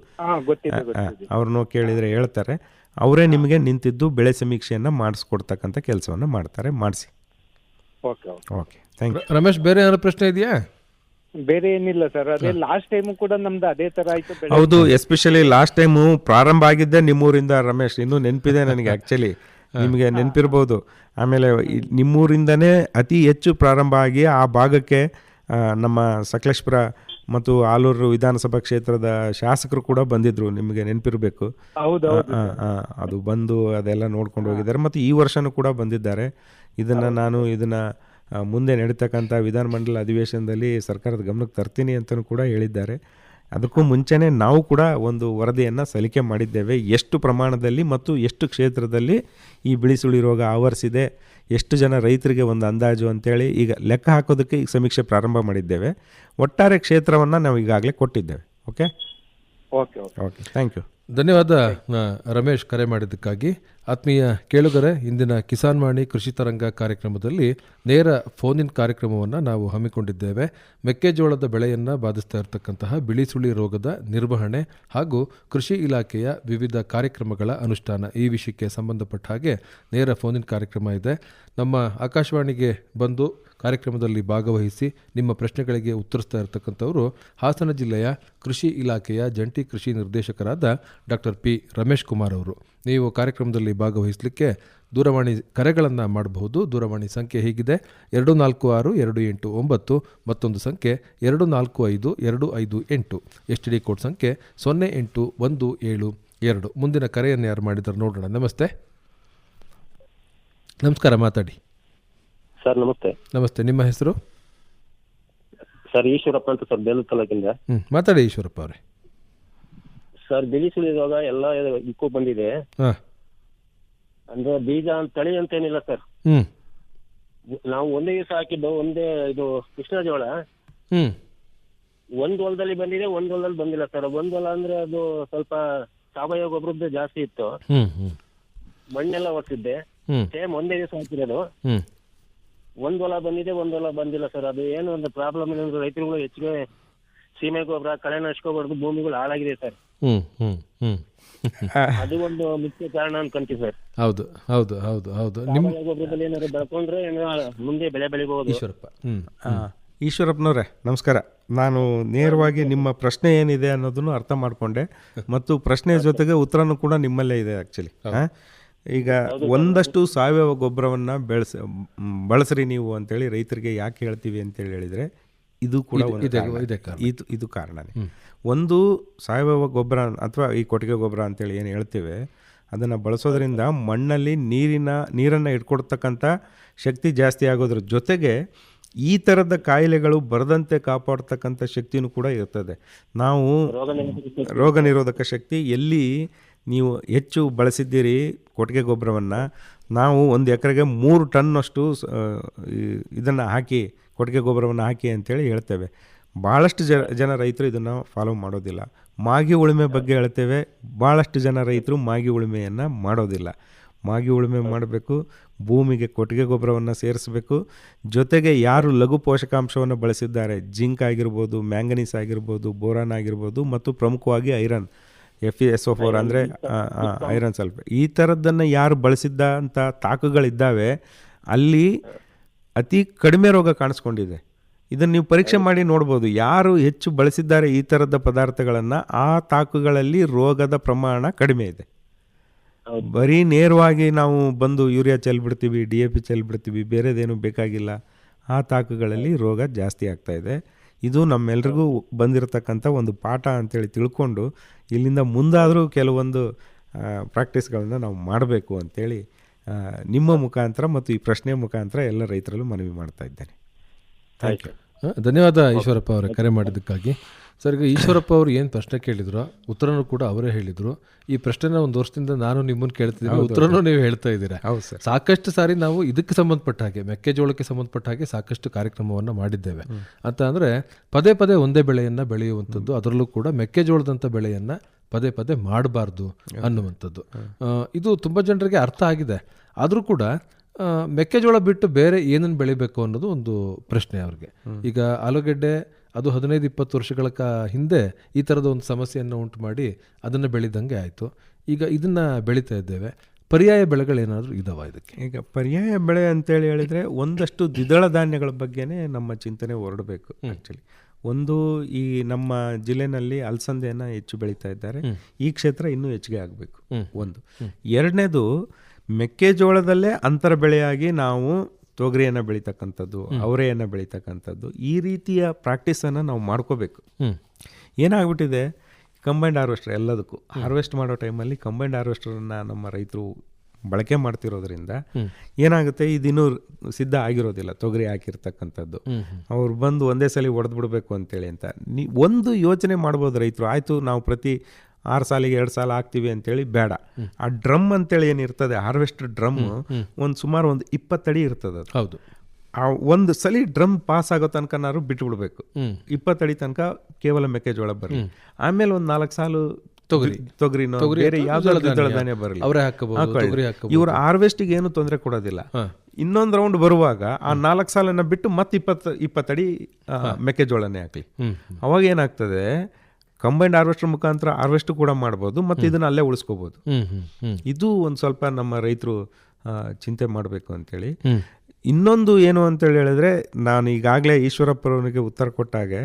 ಅವ್ರನ್ನೂ ಕೇಳಿದರೆ ಹೇಳ್ತಾರೆ. ಅವರೇ ನಿಮಗೆ ನಿಂತಿದ್ದು ಬೆಳೆ ಸಮೀಕ್ಷೆಯನ್ನು ಮಾಡಿಸ್ಕೊಡ್ತಕ್ಕಂಥ ಕೆಲಸವನ್ನು ಮಾಡ್ತಾರೆ. ಮಾಡಿಸಿ. Okay, thank you. ರಮೇಶ್, ಬೇರೆ ಏನಾದ್ರು ಪ್ರಶ್ನೆ ಇದೆಯಾ? ಬೇರೆ ಏನಿಲ್ಲ ಸರ್. ಅದೇ ಲಾಸ್ಟ್ ಟೈಮು ಕೂಡ ನಮ್ದು ಅದೇ ತರ ಆಯ್ತು. ಹೌದು, ಎಸ್ಪೆಷಲಿ ಲಾಸ್ಟ್ ಟೈಮು ಪ್ರಾರಂಭ ಆಗಿದ್ದೆ ನಿಮ್ಮೂರಿಂದ ರಮೇಶ್. ಇನ್ನೂ ನೆನಪಿದೆ ನನಗೆ. ಆ್ಯಕ್ಚುಲಿ ನಿಮಗೆ ನೆನಪಿರ್ಬೋದು. ಆಮೇಲೆ ನಿಮ್ಮೂರಿಂದನೇ ಅತಿ ಹೆಚ್ಚು ಪ್ರಾರಂಭ ಆಗಿ ಆ ಭಾಗಕ್ಕೆ ನಮ್ಮ ಸಕಲೇಶ್ಪುರ ಮತ್ತು ಆಲೂರು ವಿಧಾನಸಭಾ ಕ್ಷೇತ್ರದ ಶಾಸಕರು ಕೂಡ ಬಂದಿದ್ರು, ನಿಮಗೆ ನೆನಪಿರಬೇಕು. ಅದು ಬಂದು ಅದೆಲ್ಲ ನೋಡ್ಕೊಂಡು ಹೋಗಿದ್ದಾರೆ. ಮತ್ತು ಈ ವರ್ಷನೂ ಕೂಡ ಬಂದಿದ್ದಾರೆ. ಇದನ್ನು ಮುಂದೆ ನಡೀತಕ್ಕಂಥ ವಿಧಾನಮಂಡಲ ಅಧಿವೇಶನದಲ್ಲಿ ಸರ್ಕಾರದ ಗಮನಕ್ಕೆ ತರ್ತೀನಿ ಅಂತಲೂ ಕೂಡ ಹೇಳಿದ್ದಾರೆ. ಅದಕ್ಕೂ ಮುಂಚೆನೇ ನಾವು ಕೂಡ ಒಂದು ವರದಿಯನ್ನು ಸಲ್ಲಿಕೆ ಮಾಡಿದ್ದೇವೆ, ಎಷ್ಟು ಪ್ರಮಾಣದಲ್ಲಿ ಮತ್ತು ಎಷ್ಟು ಕ್ಷೇತ್ರದಲ್ಲಿ ಈ ಬಿಳಿಸುಳಿ ರೋಗ ಆವರಿಸಿದೆ, ಎಷ್ಟು ಜನ ರೈತರಿಗೆ ಒಂದು ಅಂದಾಜು ಅಂತೇಳಿ ಈಗ ಲೆಕ್ಕ ಹಾಕೋದಕ್ಕೆ ಈಗ ಸಮೀಕ್ಷೆ ಪ್ರಾರಂಭ ಮಾಡಿದ್ದೇವೆ. ಒಟ್ಟಾರೆ ಕ್ಷೇತ್ರವನ್ನು ನಾವು ಈಗಾಗಲೇ ಕೊಟ್ಟಿದ್ದೇವೆ. Okay, thank you. ಧನ್ಯವಾದ ರಮೇಶ್, ಕರೆ ಮಾಡಿದ್ದಕ್ಕಾಗಿ. ಆತ್ಮೀಯ ಕೇಳುಗರೆ, ಇಂದಿನ ಕಿಸಾನ್ ವಾಣಿ ಕೃಷಿ ತರಂಗ ಕಾರ್ಯಕ್ರಮದಲ್ಲಿ ನೇರ ಫೋನ್ ಇನ್ ಕಾರ್ಯಕ್ರಮವನ್ನು ನಾವು ಹಮ್ಮಿಕೊಂಡಿದ್ದೇವೆ. ಮೆಕ್ಕೆಜೋಳದ ಬೆಳೆಯನ್ನು ಬಾಧಿಸ್ತಾ ಇರತಕ್ಕಂತಹ ಬಿಳಿಸುಳಿ ರೋಗದ ನಿರ್ವಹಣೆ ಹಾಗೂ ಕೃಷಿ ಇಲಾಖೆಯ ವಿವಿಧ ಕಾರ್ಯಕ್ರಮಗಳ ಅನುಷ್ಠಾನ, ಈ ವಿಷಯಕ್ಕೆ ಸಂಬಂಧಪಟ್ಟ ಹಾಗೆ ನೇರ ಫೋನ್ ಇನ್ ಕಾರ್ಯಕ್ರಮ ಇದೆ. ನಮ್ಮ ಆಕಾಶವಾಣಿಗೆ ಬಂದು ಕಾರ್ಯಕ್ರಮದಲ್ಲಿ ಭಾಗವಹಿಸಿ ನಿಮ್ಮ ಪ್ರಶ್ನೆಗಳಿಗೆ ಉತ್ತರಿಸ್ತಾ ಇರತಕ್ಕಂಥವರು ಹಾಸನ ಜಿಲ್ಲೆಯ ಕೃಷಿ ಇಲಾಖೆಯ ಜಂಟಿ ಕೃಷಿ ನಿರ್ದೇಶಕರಾದ ಡಾಕ್ಟರ್ P. ರಮೇಶ್ ಕುಮಾರ್ ಅವರು. ನೀವು ಕಾರ್ಯಕ್ರಮದಲ್ಲಿ ಭಾಗವಹಿಸಲಿಕ್ಕೆ ದೂರವಾಣಿ ಕರೆಗಳನ್ನು ಮಾಡಬಹುದು. ದೂರವಾಣಿ ಸಂಖ್ಯೆ ಹೀಗಿದೆ: 246289, ಮತ್ತೊಂದು ಸಂಖ್ಯೆ 245258, STD ಕೋಡ್ ಸಂಖ್ಯೆ 08172. ಮುಂದಿನ ಕರೆಯನ್ನು ಯಾರು ಮಾಡಿದ್ದಾರೆ ನೋಡೋಣ. ನಮಸ್ತೆ. ನಮಸ್ಕಾರ, ಮಾತಾಡಿ ಸರ್. ನಮಸ್ತೆ. ನಮಸ್ತೆ, ನಿಮ್ಮ ಹೆಸರು? ಸರ್ ಈಶ್ವರಪ್ಪ ಅಂತ ಸರ್, ಬೇಲೂರು ತಾಲೂಕಿಂದ. ಮಾತಾಡಿ ಈಶ್ವರಪ್ಪ ಅವರೇ. ಸರ್, ಬಿಳಿ ಸುಳಿ ರೋಗ ಎಲ್ಲ ಇಕ್ಕೂ ಬಂದಿದೆ. ಅಂದ್ರೆ ಬೀಜ ತಳಿ ಅಂತ ಏನಿಲ್ಲ ಸರ್. ನಾವು ಒಂದೇ ದಿವಸ ಹಾಕಿದ್ದು ಇದು ಕೃಷ್ಣ ಜೋಳ ಒಂದ್ ಹೊಲದಲ್ಲಿ ಬಂದಿದೆ, ಒಂದ್ ಹೊಲದಲ್ಲಿ ಬಂದಿಲ್ಲ ಸರ್. ಒಂದ್ ಹೊಲ ಅಂದ್ರೆ ಅದು ಸ್ವಲ್ಪ ಸಾವಯವ ಗೊಬ್ಬರದ್ದು ಜಾಸ್ತಿ ಇತ್ತು, ಮಣ್ಣೆಲ್ಲ ಒಡ್ಸಿದ್ದೆ. ಸೇಮ್ ಒಂದೇ ದಿವಸ ಹಾಕಿರೋದು. ಒಂದ್ ಹೊಲ ಬಂದಿದೆ, ಒಂದ್ ಹೊಲ ಬಂದಿಲ್ಲ ಸರ್. ಅದು ಏನು ಒಂದು ಪ್ರಾಬ್ಲಮ್ ಏನಂದ್ರೆ ರೈತರುಗಳು ಹೆಚ್ಚಿಗೆ ಸೀಮೆ ಗೊಬ್ಬರ ಕಳೆನಾಶಕ ಹೊಡೆದು ಭೂಮಿಗಳು ಹಾಳಾಗಿದೆ ಸರ್. ಅದು ಒಂದು ಮುಖ್ಯ ಕಾರಣ ಅನ್ಕೊಂತೀವಿ ಸರ್. ಹೌದು ಹೌದು ಹೌದು ಹೌದು. ಗೊಬ್ಬರದಲ್ಲಿ ಏನಾದ್ರು ಬೆಳ್ಕೊಂಡ್ರೆ ಮುಂದೆ ಬೆಳೆ ಬೆಳಿಬಹುದು. ಈಶ್ವರಪ್ಪನವ್ರೆ ನಮಸ್ಕಾರ. ನಾನು ನೇರವಾಗಿ ನಿಮ್ಮ ಪ್ರಶ್ನೆ ಏನಿದೆ ಅನ್ನೋದನ್ನು ಅರ್ಥ ಮಾಡಿಕೊಂಡೆ, ಮತ್ತು ಪ್ರಶ್ನೆ ಜೊತೆಗೆ ಉತ್ತರನೂ ಕೂಡ ನಿಮ್ಮಲ್ಲೇ ಇದೆ ಆ್ಯಕ್ಚುಲಿ. ಈಗ ಒಂದಷ್ಟು ಸಾವಯವ ಗೊಬ್ಬರವನ್ನು ಬಳಸ್ರಿ ನೀವು ಅಂತೇಳಿ ರೈತರಿಗೆ ಯಾಕೆ ಹೇಳ್ತೀವಿ ಅಂತೇಳಿ ಹೇಳಿದರೆ ಇದು ಕೂಡ ಇದು ಕಾರಣನೇ. ಒಂದು ಸಾವಯವ ಗೊಬ್ಬರ ಅಥವಾ ಈ ಕೊಟ್ಟಿಗೆ ಗೊಬ್ಬರ ಅಂತೇಳಿ ಏನು ಹೇಳ್ತೇವೆ ಅದನ್ನು ಬಳಸೋದ್ರಿಂದ ಮಣ್ಣಲ್ಲಿ ನೀರನ್ನು ಇಟ್ಕೊಡ್ತಕ್ಕಂಥ ಶಕ್ತಿ ಜಾಸ್ತಿ ಆಗೋದ್ರ ಜೊತೆಗೆ ಈ ಥರದ ಕಾಯಿಲೆಗಳು ಬರದಂತೆ ಕಾಪಾಡ್ತಕ್ಕಂಥ ಶಕ್ತಿನೂ ಕೂಡ ಇರ್ತದೆ. ನಾವು ರೋಗ ನಿರೋಧಕ ಶಕ್ತಿ ಎಲ್ಲಿ ನೀವು ಹೆಚ್ಚು ಬಳಸಿದ್ದೀರಿ ಕೊಟ್ಟಿಗೆ ಗೊಬ್ಬರವನ್ನು, ನಾವು ಒಂದು ಎಕರೆಗೆ 3 ಟನ್ನಷ್ಟು ಇದನ್ನು ಹಾಕಿ ಕೊಟ್ಟಿಗೆ ಗೊಬ್ಬರವನ್ನು ಹಾಕಿ ಅಂತೇಳಿ ಹೇಳ್ತೇವೆ. ಭಾಳಷ್ಟು ಜನ ರೈತರು ಇದನ್ನು ಫಾಲೋ ಮಾಡೋದಿಲ್ಲ. ಮಾಗಿ ಉಳುಮೆ ಬಗ್ಗೆ ಹೇಳ್ತೇವೆ, ಭಾಳಷ್ಟು ಜನ ರೈತರು ಮಾಗಿ ಉಳುಮೆಯನ್ನು ಮಾಡೋದಿಲ್ಲ. ಮಾಗಿ ಉಳುಮೆ ಮಾಡಬೇಕು, ಭೂಮಿಗೆ ಕೊಟ್ಟಿಗೆ ಗೊಬ್ಬರವನ್ನು ಸೇರಿಸಬೇಕು. ಜೊತೆಗೆ ಯಾರು ಲಘು ಪೋಷಕಾಂಶವನ್ನು ಬಳಸಿದ್ದಾರೆ, ಜಿಂಕ್ ಆಗಿರ್ಬೋದು, ಮ್ಯಾಂಗನೀಸ್ ಆಗಿರ್ಬೋದು, ಬೋರಾನ್ ಆಗಿರ್ಬೋದು, ಮತ್ತು ಪ್ರಮುಖವಾಗಿ ಐರನ್ FeSO4 ಅಂದರೆ ಐರನ್ ಸಲ್ಫೇಟ್, ಈ ಥರದ್ದನ್ನು ಯಾರು ಬಳಸಿದ್ದಂಥ ತಾಕುಗಳಿದ್ದಾವೆ ಅಲ್ಲಿ ಅತಿ ಕಡಿಮೆ ರೋಗ ಕಾಣಿಸ್ಕೊಂಡಿದೆ. ಇದನ್ನು ನೀವು ಪರೀಕ್ಷೆ ಮಾಡಿ ನೋಡ್ಬೋದು. ಯಾರು ಹೆಚ್ಚು ಬಳಸಿದ್ದಾರೆ ಈ ಥರದ ಪದಾರ್ಥಗಳನ್ನು ಆ ತಾಕುಗಳಲ್ಲಿ ರೋಗದ ಪ್ರಮಾಣ ಕಡಿಮೆ ಇದೆ. ಬರೀ ನೇರವಾಗಿ ನಾವು ಬಂದು ಯೂರಿಯಾ ಚೆಲ್ಬಿಡ್ತೀವಿ, DAP ಚೆಲ್ಬಿಡ್ತೀವಿ, ಬೇರೆದೇನು ಬೇಕಾಗಿಲ್ಲ, ಆ ತಾಕುಗಳಲ್ಲಿ ರೋಗ ಜಾಸ್ತಿ ಆಗ್ತಾಯಿದೆ. ಇದು ನಮ್ಮೆಲ್ರಿಗೂ ಬಂದಿರತಕ್ಕಂಥ ಒಂದು ಪಾಠ ಅಂತೇಳಿ ತಿಳ್ಕೊಂಡು ಇಲ್ಲಿಂದ ಮುಂದಾದರೂ ಕೆಲವೊಂದು ಪ್ರಾಕ್ಟೀಸ್ಗಳನ್ನು ನಾವು ಮಾಡಬೇಕು ಅಂತೇಳಿ ನಿಮ್ಮ ಮುಖಾಂತರ ಮತ್ತು ಈ ಪ್ರಶ್ನೆ ಮುಖಾಂತರ ಎಲ್ಲ ರೈತರಲ್ಲೂ ಮನವಿ ಮಾಡ್ತಾ ಇದ್ದೇನೆ. Thank you. ಧನ್ಯವಾದ ಈಶ್ವರಪ್ಪ ಅವರೇ ಕರೆ ಮಾಡಿದ್ದಕ್ಕಾಗಿ. ಸರ್, ಈಗ ಈಶ್ವರಪ್ಪ ಅವರು ಏನು ಪ್ರಶ್ನೆ ಕೇಳಿದ್ರು ಉತ್ತರನೂ ಕೂಡ ಅವರೇ ಹೇಳಿದರು. ಈ ಪ್ರಶ್ನೆನ ಒಂದು ವರ್ಷದಿಂದ ನಾನು ನಿಮ್ಮನ್ನು ಕೇಳ್ತಿದ್ದೀನಿ, ಉತ್ತರನೂ ನೀವು ಹೇಳ್ತಾ ಇದ್ದೀರಾ. ಸಾಕಷ್ಟು ಸಾರಿ ನಾವು ಇದಕ್ಕೆ ಸಂಬಂಧಪಟ್ಟ ಹಾಗೆ ಮೆಕ್ಕೆಜೋಳಕ್ಕೆ ಸಂಬಂಧಪಟ್ಟ ಹಾಗೆ ಸಾಕಷ್ಟು ಕಾರ್ಯಕ್ರಮವನ್ನು ಮಾಡಿದ್ದೇವೆ. ಅಂತ ಅಂದರೆ ಪದೇ ಪದೇ ಒಂದೇ ಬೆಳೆಯನ್ನು ಬೆಳೆಯುವಂಥದ್ದು, ಅದರಲ್ಲೂ ಕೂಡ ಮೆಕ್ಕೆಜೋಳದಂಥ ಬೆಳೆಯನ್ನು ಪದೇ ಪದೇ ಮಾಡಬಾರ್ದು ಅನ್ನುವಂಥದ್ದು. ಇದು ತುಂಬ ಜನರಿಗೆ ಅರ್ಥ ಆಗಿದೆ. ಆದರೂ ಕೂಡ ಮೆಕ್ಕೆಜೋಳ ಬಿಟ್ಟು ಬೇರೆ ಏನನ್ನು ಬೆಳಿಬೇಕು ಅನ್ನೋದು ಒಂದು ಪ್ರಶ್ನೆ ಅವ್ರಿಗೆ. ಈಗ ಆಲೂಗೆಡ್ಡೆ ಅದು 15-20 ವರ್ಷಗಳ ಹಿಂದೆ ಈ ಥರದ ಒಂದು ಸಮಸ್ಯೆಯನ್ನು ಉಂಟು ಮಾಡಿ ಅದನ್ನು ಬೆಳೆದಂಗೆ ಆಯಿತು. ಈಗ ಇದನ್ನು ಬೆಳೀತಾ ಇದ್ದೇವೆ. ಪರ್ಯಾಯ ಬೆಳೆಗಳೇನಾದರೂ ಇದಾವ ಇದಕ್ಕೆ? ಈಗ ಪರ್ಯಾಯ ಬೆಳೆ ಅಂತೇಳಿ ಹೇಳಿದರೆ ಒಂದಷ್ಟು ದ್ವಿದಳ ಧಾನ್ಯಗಳ ಬಗ್ಗೆನೇ ನಮ್ಮ ಚಿಂತನೆ ಹೊರಡಬೇಕು. ಆ್ಯಕ್ಚುಲಿ ಒಂದು ಈ ನಮ್ಮ ಜಿಲ್ಲೆನಲ್ಲಿ ಅಲಸಂದೆಯನ್ನು ಹೆಚ್ಚು ಬೆಳೀತಾ ಇದ್ದಾರೆ. ಈ ಕ್ಷೇತ್ರ ಇನ್ನೂ ಹೆಚ್ಚಿಗೆ ಆಗಬೇಕು ಒಂದು. ಎರಡನೇದು, ಮೆಕ್ಕೆಜೋಳದಲ್ಲೇ ಅಂತರ ಬೆಳೆಯಾಗಿ ನಾವು ತೊಗರಿಯನ್ನು ಬೆಳೀತಕ್ಕಂಥದ್ದು, ಅವರೆಯನ್ನು ಬೆಳೀತಕ್ಕಂಥದ್ದು, ಈ ರೀತಿಯ ಪ್ರಾಕ್ಟೀಸನ್ನು ನಾವು ಮಾಡ್ಕೋಬೇಕು. ಏನಾಗ್ಬಿಟ್ಟಿದೆ, ಕಂಬೈಂಡ್ ಹಾರ್ವೆಸ್ಟರ್ ಎಲ್ಲದಕ್ಕೂ ಹಾರ್ವೆಸ್ಟ್ ಮಾಡೋ ಟೈಮಲ್ಲಿ ಕಂಬೈಂಡ್ ಹಾರ್ವೆಸ್ಟರನ್ನು ನಮ್ಮ ರೈತರು ಬಳಕೆ ಮಾಡ್ತಿರೋದ್ರಿಂದ ಏನಾಗುತ್ತೆ, ಇದಿನ್ನೂ ಸಿದ್ಧ ಆಗಿರೋದಿಲ್ಲ ತೊಗರಿ ಹಾಕಿರ್ತಕ್ಕಂಥದ್ದು. ಅವ್ರು ಬಂದು ಒಂದೇ ಸಲ ಹೊಡೆದ್ಬಿಡ್ಬೇಕು ಅಂತೇಳಿ ಅಂತ ಒಂದು ಯೋಚನೆ ಮಾಡ್ಬೋದು ರೈತರು. ಆಯಿತು, ನಾವು ಪ್ರತಿ 6 ಸಾಲಿಗೆ 2 ಸಾಲ ಹಾಕ್ತೀವಿ ಅಂತೇಳಿ ಬೇಡ. ಆ ಡ್ರಮ್ ಅಂತೇಳಿ ಏನಿರ್ತದೆ, ಹಾರ್ವೆಸ್ಟರ್ ಡ್ರಮ್ ಸುಮಾರು ಒಂದು 20 ಅಡಿ ಇರ್ತದೆ. ಹೌದು. ಆ ಒಂದು ಸಲ ಡ್ರಮ್ ಪಾಸ್ ಆಗೋ ತನಕ ಬಿಟ್ಬಿಡ್ಬೇಕು. 20 ಅಡಿ ತನಕ ಕೇವಲ ಮೆಕ್ಕೆಜೋಳ ಬರಲಿ, ಆಮೇಲೆ ಒಂದು 4 ಸಾಲು ತೊಗರಿನೋ ಬೇರೆ ಯಾವ್ದಾದ್ರು ದ್ವಿದಳ ಧಾನ್ಯ ಬರಲಿ. ಇವ್ರ ಹಾರ್ವೆಸ್ಟಿಗೆ ಏನು ತೊಂದರೆ ಕೊಡೋದಿಲ್ಲ. ಇನ್ನೊಂದು ರೌಂಡ್ ಬರುವಾಗ ಆ 4 ಸಾಲನ್ನ ಬಿಟ್ಟು ಮತ್ತೆ 20 ಅಡಿ ಮೆಕ್ಕೆಜೋಳನೇ ಹಾಕಲಿ. ಅವಾಗ ಏನಾಗ್ತದೆ, ಕಂಬೈಂಡ್ ಹಾರ್ವೆಸ್ಟರ್ ಮುಖಾಂತರ ಹಾರ್ವೆಸ್ಟ್ ಕೂಡ ಮಾಡ್ಬೋದು ಮತ್ತು ಇದನ್ನ ಅಲ್ಲೇ ಉಳಿಸ್ಕೋಬೋದು. ಇದು ಒಂದು ಸ್ವಲ್ಪ ನಮ್ಮ ರೈತರು ಚಿಂತೆ ಮಾಡಬೇಕು ಅಂತೇಳಿ. ಇನ್ನೊಂದು ಏನು ಅಂತೇಳಿ ಹೇಳಿದ್ರೆ, ನಾನು ಈಗಾಗಲೇ ಈಶ್ವರಪ್ಪರವನಿಗೆ ಉತ್ತರ ಕೊಟ್ಟಾಗೆ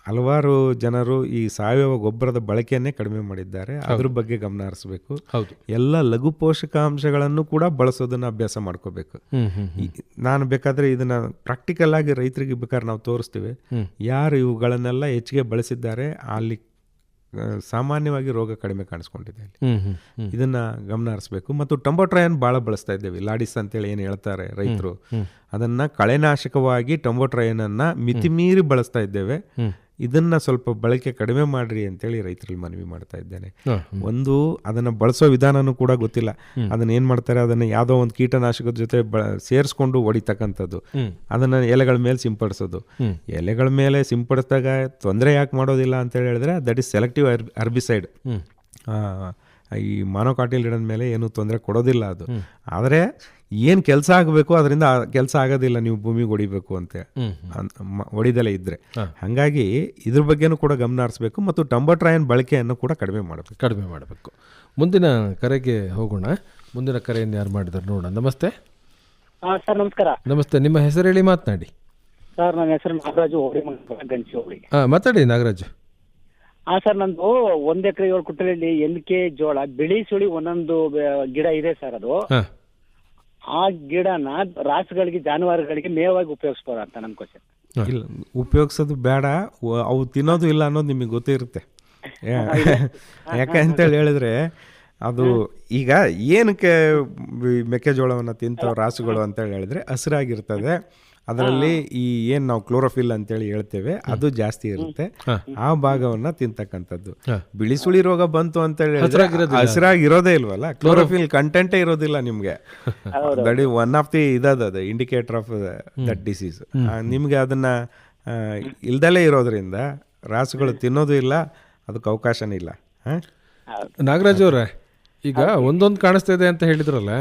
ಹಲವಾರು ಜನರು ಈ ಸಾವಯವ ಗೊಬ್ಬರದ ಬಳಕೆಯನ್ನೇ ಕಡಿಮೆ ಮಾಡಿದ್ದಾರೆ. ಅದ್ರ ಬಗ್ಗೆ ಗಮನ ಹರಿಸಬೇಕು. ಎಲ್ಲ ಲಘು ಪೋಷಕಾಂಶಗಳನ್ನು ಕೂಡ ಬಳಸೋದನ್ನ ಅಭ್ಯಾಸ ಮಾಡ್ಕೋಬೇಕು. ನಾನು ಬೇಕಾದ್ರೆ ಇದನ್ನ ಪ್ರಾಕ್ಟಿಕಲ್ ಆಗಿ ರೈತರಿಗೆ ಬೇಕಾದ್ರೆ ನಾವು ತೋರಿಸ್ತೀವಿ. ಯಾರು ಇವುಗಳನ್ನೆಲ್ಲ ಹೆಚ್ಚಿಗೆ ಬಳಸಿದ್ದಾರೆ ಅಲ್ಲಿ ಸಾಮಾನ್ಯವಾಗಿ ರೋಗ ಕಡಿಮೆ ಕಾಣಿಸ್ಕೊಂಡಿದೆ. ಇದನ್ನ ಗಮನ ಹರಿಸಬೇಕು. ಮತ್ತು ಟೊಂಬೋಟ್ರಯನ್ ಭಾಳ ಬಳಸ್ತಾ ಇದ್ದೇವೆ, ಲಾಡಿಸ್ ಅಂತೇಳಿ ಏನು ಹೇಳ್ತಾರೆ ರೈತರು, ಅದನ್ನ ಕಳೆನಾಶಕವಾಗಿ ಟೊಂಬೋಟ್ರಯನ್ ಅನ್ನ ಮಿತಿಮೀರಿ ಬಳಸ್ತಾ ಇದ್ದೇವೆ. ಇದನ್ನ ಸ್ವಲ್ಪ ಬಳಕೆ ಕಡಿಮೆ ಮಾಡ್ರಿ ಅಂತೇಳಿ ರೈತರಲ್ಲಿ ಮನವಿ ಮಾಡ್ತಾ ಇದ್ದೇನೆ. ಒಂದು, ಅದನ್ನ ಬಳಸೋ ವಿಧಾನನೂ ಕೂಡ ಗೊತ್ತಿಲ್ಲ. ಅದನ್ನ ಏನ್ ಮಾಡ್ತಾರೆ, ಅದನ್ನ ಯಾವುದೋ ಒಂದು ಕೀಟನಾಶಕದ ಜೊತೆ ಸೇರಿಸ್ಕೊಂಡು ಹೊಡಿತಕ್ಕಂಥದ್ದು, ಅದನ್ನ ಎಲೆಗಳ ಮೇಲೆ ಸಿಂಪಡಿಸೋದು. ಎಲೆಗಳ ಮೇಲೆ ಸಿಂಪಡಿಸಿದಾಗ ತೊಂದರೆ ಯಾಕೆ ಮಾಡೋದಿಲ್ಲ ಅಂತೇಳಿ ಹೇಳಿದ್ರೆ, ದಟ್ ಈಸ್ ಸೆಲೆಕ್ಟಿವ್ ಹರ್ಬಿಸೈಡ್. ಈ ಮಾನೋಕಾಟಿಲಿಡನ್ ಮೇಲೆ ಏನು ತೊಂದರೆ ಕೊಡೋದಿಲ್ಲ ಅದು. ಆದರೆ ಏನು ಕೆಲಸ ಆಗಬೇಕು ಅದರಿಂದ ಕೆಲಸ ಆಗೋದಿಲ್ಲ, ನೀವು ಭೂಮಿಗೆ ಹೊಡಿಬೇಕು ಅಂತ ಹೊಡಿದಲೇ ಇದ್ರೆ. ಹಾಗಾಗಿ ಇದ್ರ ಬಗ್ಗೆನೂ ಕೂಡ ಗಮನ ಹರಿಸಬೇಕು ಮತ್ತು ಟೊಂಬೋಟ್ರಯನ್ ಬಳಕೆಯನ್ನು ಕೂಡ ಕಡಿಮೆ ಮಾಡಬೇಕು. ಮುಂದಿನ ಕರೆಗೆ ಹೋಗೋಣ. ಮುಂದಿನ ಕರೆಯನ್ನು ಯಾರು ಮಾಡಿದಾರೆ ನೋಡೋಣ. ನಮಸ್ತೆ. ಸರ್ ನಮಸ್ಕಾರ. ನಮಸ್ತೆ, ನಿಮ್ಮ ಹೆಸರು ಹೇಳಿ, ಮಾತನಾಡಿ. ಸರ್ ನನ್ನ ಹೆಸರು ನಾಗರಾಜು, ಗಂಚಿ ಹೋಬಳಿ. ಮಾತಾಡಿ ನಾಗರಾಜು. ಸರ್ ನಂದು 1 ಎಕರೆ 7 ಕುಟರಲ್ಲಿ NK ಜೋಳ ಬಿಳಿ ಸುಳಿ ಒಂದೊಂದು ಗಿಡ ಇದೆ ಸರ್. ಅದು ಆ ಗಿಡನ ರಾಸುಗಳಿಗೆ ಜಾನುವಾರುಗಳಿಗೆ ಮೇವಾಗಿ ಉಪಯೋಗಿಸ್ಬೋದ ಅಂತ ನನ್ನ ಕ್ವಶನ್. ಇಲ್ಲ, ಉಪಯೋಗಿಸೋದು ಬೇಡ, ಅವು ತಿನ್ನೋದು ಇಲ್ಲ ಅನ್ನೋದು ನಿಮಗೆ ಗೊತ್ತಿರುತ್ತೆ. ಯಾಕೆ ಅಂತೇಳಿ ಹೇಳಿದ್ರೆ ಅದು ಈಗ ಏನಕ್ಕೆ ಮೆಕ್ಕೆಜೋಳವನ್ನು ತಿಂತಾವ ರಾಸುಗಳು ಅಂತೇಳಿ ಹೇಳಿದ್ರೆ ಹಸಿರಾಗಿರ್ತದೆ, ಅದರಲ್ಲಿ ಈ ಏನು ನಾವು ಕ್ಲೋರೋಫಿಲ್ ಅಂತೇಳಿ ಹೇಳ್ತೇವೆ ಅದು ಜಾಸ್ತಿ ಇರುತ್ತೆ, ಆ ಭಾಗವನ್ನು ತಿಂತಕ್ಕಂಥದ್ದು. ಬಿಳಿ ಸುಳಿ ರೋಗ ಬಂತು ಅಂತೇಳಿ ಹಸಿರಾಗಿರೋದೇ ಇಲ್ವಲ್ಲ, ಕ್ಲೋರೋಫಿಲ್ ಕಂಟೆಂಟೇ ಇರೋದಿಲ್ಲ ನಿಮಗೆ. That is one of the ಇದದು ಇಂಡಿಕೇಟರ್ ಆಫ್ ದಟ್ ಡಿಸೀಸ್. ನಿಮಗೆ ಅದನ್ನು ಇಲ್ದಲೇ ಇರೋದ್ರಿಂದ ರಾಸುಗಳು ತಿನ್ನೋದು ಇಲ್ಲ, ಅದಕ್ಕೆ ಅವಕಾಶನೇ ಇಲ್ಲ. ನಾಗರಾಜ್ ಅವರೇ, ಈಗ ಒಂದೊಂದು ಕಾಣಿಸ್ತಾ ಇದೆ ಅಂತ ಹೇಳಿದ್ರಲ್ಲ,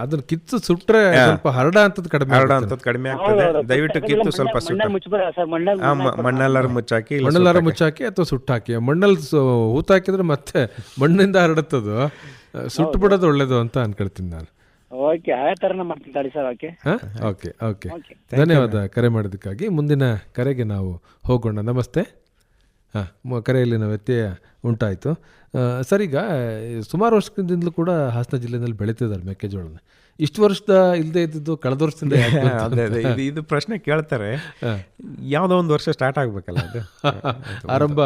ಅದನ್ನ ಕಿತ್ತು ಸುಟ್ರೆ ಸ್ವಲ್ಪ ಹರಡ ಅಂತದ್ ಕಡಿಮೆ ಆಗ್ತದೆ. ದಯವಿಟ್ಟು ಕಿತ್ತು ಸ್ವಲ್ಪ ಮಣ್ಣೆಲ್ಲಾರು ಮುಚ್ಚಾಕಿ ಅಥವಾ ಸುಟ್ಟಾಕಿ. ಮಣ್ಣಲ್ಲಿ ಹೂತಾಕಿದ್ರೆ ಮತ್ತೆ ಮಣ್ಣಿಂದ ಹರಡುತ್ತದು, ಸುಟ್ಟು ಬಿಡೋದು ಒಳ್ಳೇದು ಅಂತ ಅನ್ಕೊಳ್ತೀನಿ ನಾನು. ಓಕೆ ಓಕೆ, ಧನ್ಯವಾದ ಕರೆ ಮಾಡೋದಕ್ಕಾಗಿ. ಮುಂದಿನ ಕರೆಗೆ ನಾವು ಹೋಗೋಣ. ನಮಸ್ತೆ. ಕರೆಯಲ್ಲಿನ ವ್ಯತ್ಯಯ ಉಂಟಾಯಿತು ಸರ್. ಈಗ ಸುಮಾರು ವರ್ಷದಿಂದಲೂ ಕೂಡ ಹಾಸನ ಜಿಲ್ಲೆಯಲ್ಲಿ ಬೆಳೀತಿದ್ದಾರೆ ಮೆಕ್ಕೆಜೋಳನ. ಇಷ್ಟು ವರ್ಷದ ಇಲ್ಲದೆ ಇದ್ದಿದ್ದು ಕಳೆದ ವರ್ಷದಿಂದ ಇದು ಪ್ರಶ್ನೆ ಕೇಳ್ತಾರೆ. ಯಾವುದೋ ಒಂದು ವರ್ಷ ಸ್ಟಾರ್ಟ್ ಆಗ್ಬೇಕಲ್ಲ, ಅದು ಆರಂಭ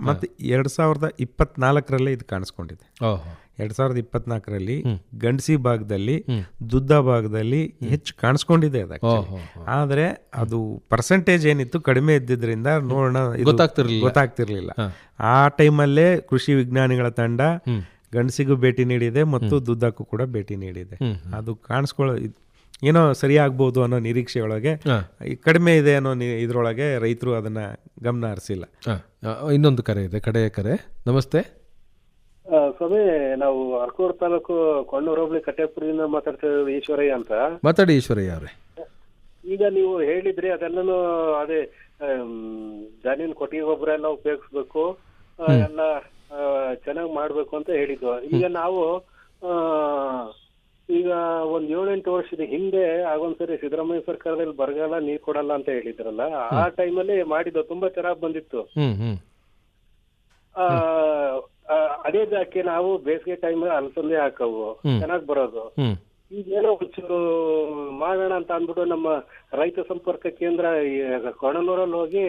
ಮತ್ತೆ 2024 ಇದು ಕಾಣಿಸ್ಕೊಂಡಿದೆ. 2024 ಗಂಡಸಿ ಭಾಗದಲ್ಲಿ ದುದ್ದ ಭಾಗದಲ್ಲಿ ಹೆಚ್ಚು ಕಾಣಿಸ್ಕೊಂಡಿದೆ ಅದು. ಆದರೆ ಅದು ಪರ್ಸೆಂಟೇಜ್ ಏನಿತ್ತು ಕಡಿಮೆ ಇದ್ದಿದ್ರಿಂದ ನೋಡೋಣ ಗೊತ್ತಾಗ್ತಿರ್ಲಿಲ್ಲ. ಆ ಟೈಮಲ್ಲೇ ಕೃಷಿ ವಿಜ್ಞಾನಿಗಳ ತಂಡ ಗಂಡಸಿಗೂ ಭೇಟಿ ನೀಡಿದೆ ಮತ್ತು ದುದ್ದಕ್ಕೂ ಕೂಡ ಭೇಟಿ ನೀಡಿದೆ. ಅದು ಏನೋ ಸರಿಯಾಗ್ಬೋದು ಅನ್ನೋ ನಿರೀಕ್ಷೆಯೊಳಗೆ ಕಡಿಮೆ ಇದೆ ಅನ್ನೋ ಇದ್ರೊಳಗೆ ರೈತರು ಅದನ್ನ ಗಮನ ಹರಿಸಿಲ್ಲ. ಇನ್ನೊಂದು ಕರೆ ಇದೆ, ಕಡೆಯ ಕರೆ. ನಮಸ್ತೆ ಸ್ವಾಮಿ, ನಾವು ಅರಕೂರು ತಾಲೂಕು ಕೊಂಡೂರು ಹೋಬಳಿ ಕಟ್ಟೆಪುರದಿಂದ ಮಾತಾಡ್ತಿರೋದು, ಈಶ್ವರಯ್ಯ ಅಂತ. ಮಾತಾಡಿ ಈಶ್ವರಯ್ಯ ಅವರೇ. ಈಗ ನೀವು ಹೇಳಿದ್ರಿ ಅದೆಲ್ಲನೂ ಅದೇ ಜಾನಿನ ಕೊಟ್ಟಿಗೆ ಗೊಬ್ಬರ ಎಲ್ಲ ಉಪಯೋಗಿಸ್ಬೇಕು, ಎಲ್ಲ ಚೆನ್ನಾಗಿ ಮಾಡ್ಬೇಕು ಅಂತ ಹೇಳಿದ್ವು. ಈಗ ನಾವು ಈಗ ಒಂದ್ 7-8 ವರ್ಷದ ಹಿಂದೆ ಆಗೊಂದ್ಸರಿ ಸಿದ್ದರಾಮಯ್ಯ ಸರ್ಕಾರದಲ್ಲಿ ಬರಗಾಲ ನೀರ್ ಕೊಡಲ್ಲ ಅಂತ ಹೇಳಿದ್ರಲ್ಲ, ಆ ಟೈಮಲ್ಲಿ ಮಾಡಿದ್ದು ತುಂಬಾ ಚೆನ್ನಾಗಿ ಬಂದಿತ್ತು. ಅದೇ ಜಾಕೆ ನಾವು ಬೇಸಿಗೆ ಟೈಮ್ ಅಲಸಂದೆ ಹಾಕವು ಚೆನ್ನಾಗಿ ಬರೋದು. ಈಗೇನೋ ಒಂಚೂರು ಮಾಡೋಣ ಅಂತ ಅಂದ್ಬಿಟ್ಟು ನಮ್ಮ ರೈತ ಸಂಪರ್ಕ ಕೇಂದ್ರ ಕೊಣನೂರಲ್ಲಿ ಹೋಗಿ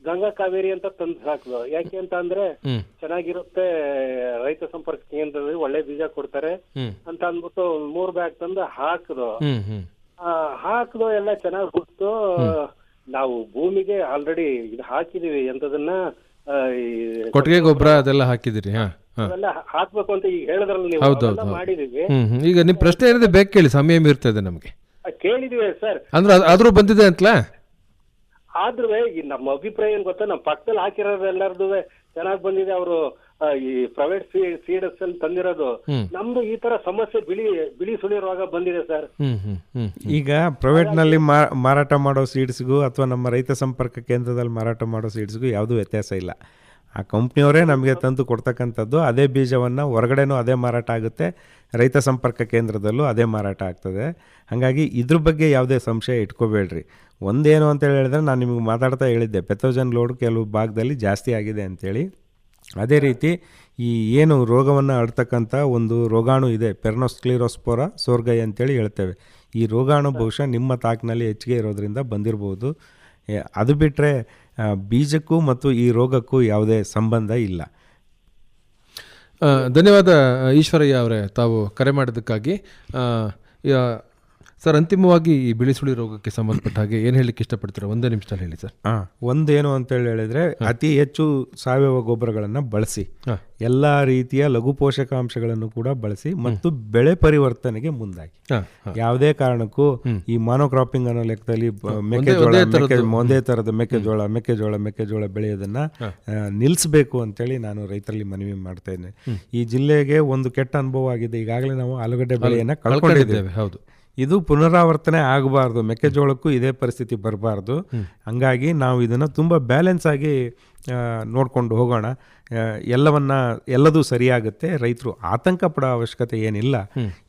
ಗಂಗಾ ಕಾವೇರಿ ಅಂತ ತಂದು ಹಾಕ್ದು. ಯಾಕೆ ಅಂತ ಅಂದ್ರೆ ಚೆನ್ನಾಗಿರುತ್ತೆ, ರೈತ ಸಂಪರ್ಕ ಕೇಂದ್ರದಲ್ಲಿ ಒಳ್ಳೆ ಬೀಜ ಕೊಡ್ತಾರೆ ಅಂತ ಅಂದ್ಬಿಟ್ಟು 3 ಬ್ಯಾಗ್ ತಂದು ಹಾಕ್ದು ಎಲ್ಲ ಚೆನ್ನಾಗಿ ಬಿಟ್ಟು ನಾವು ಭೂಮಿಗೆ ಆಲ್ರೆಡಿ ಇದು ಹಾಕಿದೀವಿ ಎಂತದನ್ನ ಕೊಟ್ಟಿಗೆ ಗೊಬ್ಬರ ಅದೆಲ್ಲ ಹಾಕಿದಿರಿ. ಹಾಕ್ಬೇಕು ಅಂತ ಈಗ ಹೇಳಿದ್ರಲ್ಲ ನೀವು, ಮಾಡಿದೀವಿ. ಈಗ ನಿಮ್ ಪ್ರಶ್ನೆ ಏನಿದೆ ಬೇಕು ಕೇಳಿ, ಸಮಯ ಮೀರ್ತದೆ ನಮ್ಗೆ. ಕೇಳಿದೀವಿ ಸರ್, ಅಂದ್ರೆ ಆದ್ರೂ ಬಂದಿದೆ ಅಂತಲಾ? ಆದ್ರೂ ನಮ್ಮ ಅಭಿಪ್ರಾಯ ಏನ್ ಗೊತ್ತಾ, ನಮ್ಮ ಪಕ್ಕದಲ್ಲಿ ಹಾಕಿರೋದು ಎಲ್ಲರದು ಚೆನ್ನಾಗಿ ಬಂದಿದೆ. ಅವರು ಈ ಪ್ರೈವೇಟ್ ಸೀಡ್ಸ್ ಅಲ್ಲಿ ತಂದಿರೋದು. ನಮ್ದು ಈ ತರ ಸಮಸ್ಯೆ ಬಿಳಿ ಸುಳಿ ರೋಗ ಬಂದಿದೆ ಸರ್. ಈಗ ಪ್ರೈವೇಟ್ ನಲ್ಲಿ ಮಾರಾಟ ಮಾಡೋ ಸೀಡ್ಸ್ಗೂ ಅಥವಾ ನಮ್ಮ ರೈತ ಸಂಪರ್ಕ ಕೇಂದ್ರದಲ್ಲಿ ಮಾರಾಟ ಮಾಡೋ ಸೀಡ್ಸ್ಗೂ ಯಾವುದೂ ವ್ಯತ್ಯಾಸ ಇಲ್ಲ. ಆ ಕಂಪ್ನಿಯವರೇ ನಮಗೆ ತಂದು ಕೊಡ್ತಕ್ಕಂಥದ್ದು. ಅದೇ ಬೀಜವನ್ನು ಹೊರಗಡೆನೂ ಅದೇ ಮಾರಾಟ ಆಗುತ್ತೆ, ರೈತ ಸಂಪರ್ಕ ಕೇಂದ್ರದಲ್ಲೂ ಅದೇ ಮಾರಾಟ ಆಗ್ತದೆ. ಹಾಗಾಗಿ ಇದ್ರ ಬಗ್ಗೆ ಯಾವುದೇ ಸಂಶಯ ಇಟ್ಕೋಬೇಡ್ರಿ. ಒಂದೇನು ಅಂತೇಳಿ ಹೇಳಿದ್ರೆ, ನಾನು ನಿಮಗೆ ಮಾತಾಡ್ತಾ ಹೇಳಿದ್ದೆ, ಪೆಥೋಜನ್ ಲೋಡ್ ಕೆಲವು ಭಾಗದಲ್ಲಿ ಜಾಸ್ತಿ ಆಗಿದೆ ಅಂಥೇಳಿ. ಅದೇ ರೀತಿ ಈ ಏನು ರೋಗವನ್ನು ಹರಡ್ತಕ್ಕಂಥ ಒಂದು ರೋಗಾಣು ಇದೆ, ಪೆರ್ನೋಸ್ಕ್ಲಿರೋಸ್ಪೋರಾ ಸೋರ್ಗೈ ಅಂತೇಳಿ ಹೇಳ್ತೇವೆ. ಈ ರೋಗಾಣು ಬಹುಶಃ ನಿಮ್ಮ ತಾಕಿನಲ್ಲಿ ಹೆಚ್ಚಿಗೆ ಇರೋದ್ರಿಂದ ಬಂದಿರ್ಬೋದು. ಅದು ಬಿಟ್ಟರೆ ಬೀಜಕ್ಕೂ ಮತ್ತು ಈ ರೋಗಕ್ಕೂ ಯಾವುದೇ ಸಂಬಂಧ ಇಲ್ಲ. ಧನ್ಯವಾದ ಈಶ್ವರಯ್ಯ ಅವರೇ, ತಾವು ಕರೆ ಮಾಡಿದ್ದಕ್ಕಾಗಿ. ಸರ್, ಅಂತಿಮವಾಗಿ ಈ ಬಿಳಿ ಸುಳಿ ರೋಗಕ್ಕೆ ಸಂಬಂಧಪಟ್ಟ ಹಾಗೆ ಏನು ಹೇಳಲಿಕ್ಕೆ ಇಷ್ಟಪಡ್ತೀರಾ? 1 ನಿಮಿಷದಲ್ಲಿ ಹೇಳಿ ಸರ್. ಒಂದೇನು ಅಂತೇಳಿ ಹೇಳಿದ್ರೆ, ಅತಿ ಹೆಚ್ಚು ಸಾವಯವ ಗೊಬ್ಬರಗಳನ್ನು ಬಳಸಿ, ಎಲ್ಲ ರೀತಿಯ ಲಘು ಪೋಷಕಾಂಶಗಳನ್ನು ಕೂಡ ಬಳಸಿ ಮತ್ತು ಬೆಳೆ ಪರಿವರ್ತನೆಗೆ ಮುಂದಾಗಿ. ಯಾವುದೇ ಕಾರಣಕ್ಕೂ ಈ ಮಾನೋಕ್ರಾಪಿಂಗ್ ಅನ್ನೋ ಲೆಕ್ಕದಲ್ಲಿ ಒಂದೇ ತರದ ಮೆಕ್ಕೆಜೋಳ ಬೆಳೆಯೋದನ್ನ ನಿಲ್ಲಿಸಬೇಕು ಅಂತೇಳಿ ನಾನು ರೈತರಲ್ಲಿ ಮನವಿ ಮಾಡ್ತಾ ಇದ್ದೇನೆ. ಈ ಜಿಲ್ಲೆಗೆ ಒಂದು ಕೆಟ್ಟ ಅನುಭವ ಆಗಿದೆ. ಈಗಾಗಲೇ ನಾವು ಆಲೂಗಡ್ಡೆ ಬೆಳೆಯನ್ನ ಕಳ್ಕೊಂಡಿದ್ದೇವೆ. ಹೌದು, ಇದು ಪುನರಾವರ್ತನೆ ಆಗಬಾರ್ದು. ಮೆಕ್ಕೆಜೋಳಕ್ಕೂ ಇದೇ ಪರಿಸ್ಥಿತಿ ಬರಬಾರ್ದು. ಹಂಗಾಗಿ ನಾವು ಇದನ್ನು ತುಂಬ ಬ್ಯಾಲೆನ್ಸ್ ಆಗಿ ನೋಡಿಕೊಂಡು ಹೋಗೋಣ. ಎಲ್ಲದೂ ಸರಿಯಾಗುತ್ತೆ. ರೈತರು ಆತಂಕ ಪಡೋ ಅವಶ್ಯಕತೆ ಏನಿಲ್ಲ.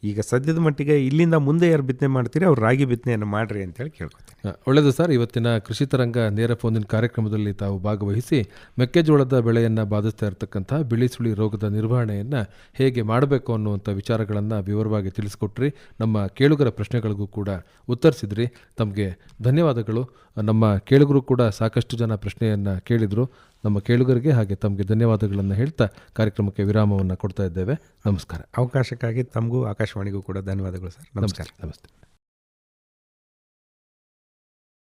ಈಗ ಸದ್ಯದ ಮಟ್ಟಿಗೆ ಇಲ್ಲಿಂದ ಮುಂದೆ ಯಾರು ಬಿತ್ತನೆ ಮಾಡ್ತೀರಿ ಅವ್ರು ರಾಗಿ ಬಿತ್ತನೆಯನ್ನು ಮಾಡಿರಿ ಅಂತೇಳಿ ಕೇಳ್ಕೊತೀನಿ. ಒಳ್ಳೆಯದು ಸರ್. ಇವತ್ತಿನ ಕೃಷಿ ತರಂಗ ನೇರ ಫೋನಿನ ಕಾರ್ಯಕ್ರಮದಲ್ಲಿ ತಾವು ಭಾಗವಹಿಸಿ ಮೆಕ್ಕೆಜೋಳದ ಬೆಳೆಯನ್ನು ಬಾಧಿಸ್ತಾ ಇರತಕ್ಕಂಥ ಬಿಳಿ ಸುಳಿ ರೋಗದ ನಿರ್ವಹಣೆಯನ್ನು ಹೇಗೆ ಮಾಡಬೇಕು ಅನ್ನುವಂಥ ವಿಚಾರಗಳನ್ನು ವಿವರವಾಗಿ ತಿಳಿಸ್ಕೊಟ್ರಿ. ನಮ್ಮ ಕೇಳುಗರ ಪ್ರಶ್ನೆಗಳಿಗೂ ಕೂಡ ಉತ್ತರಿಸಿದ್ರಿ. ತಮಗೆ ಧನ್ಯವಾದಗಳು. ನಮ್ಮ ಕೇಳುಗರು ಕೂಡ ಸಾಕಷ್ಟು ಜನ ಪ್ರಶ್ನೆಯನ್ನು ಕೇಳಿದರು. ನಮ್ಮ ಕೇಳುಗರಿಗೆ ಹಾಗೆ ತಮಗೆ ಧನ್ಯವಾದಗಳನ್ನು ಹೇಳ್ತಾ ಕಾರ್ಯಕ್ರಮಕ್ಕೆ ವಿರಾಮವನ್ನು ಕೊಡ್ತಾ ಇದ್ದೇವೆ. ನಮಸ್ಕಾರ. ಅವಕಾಶಕ್ಕಾಗಿ ತಮಗೂ ಆಕಾಶವಾಣಿಗೂ ಕೂಡ ಧನ್ಯವಾದಗಳು ಸರ್. ನಮಸ್ಕಾರ. ನಮಸ್ತೆ.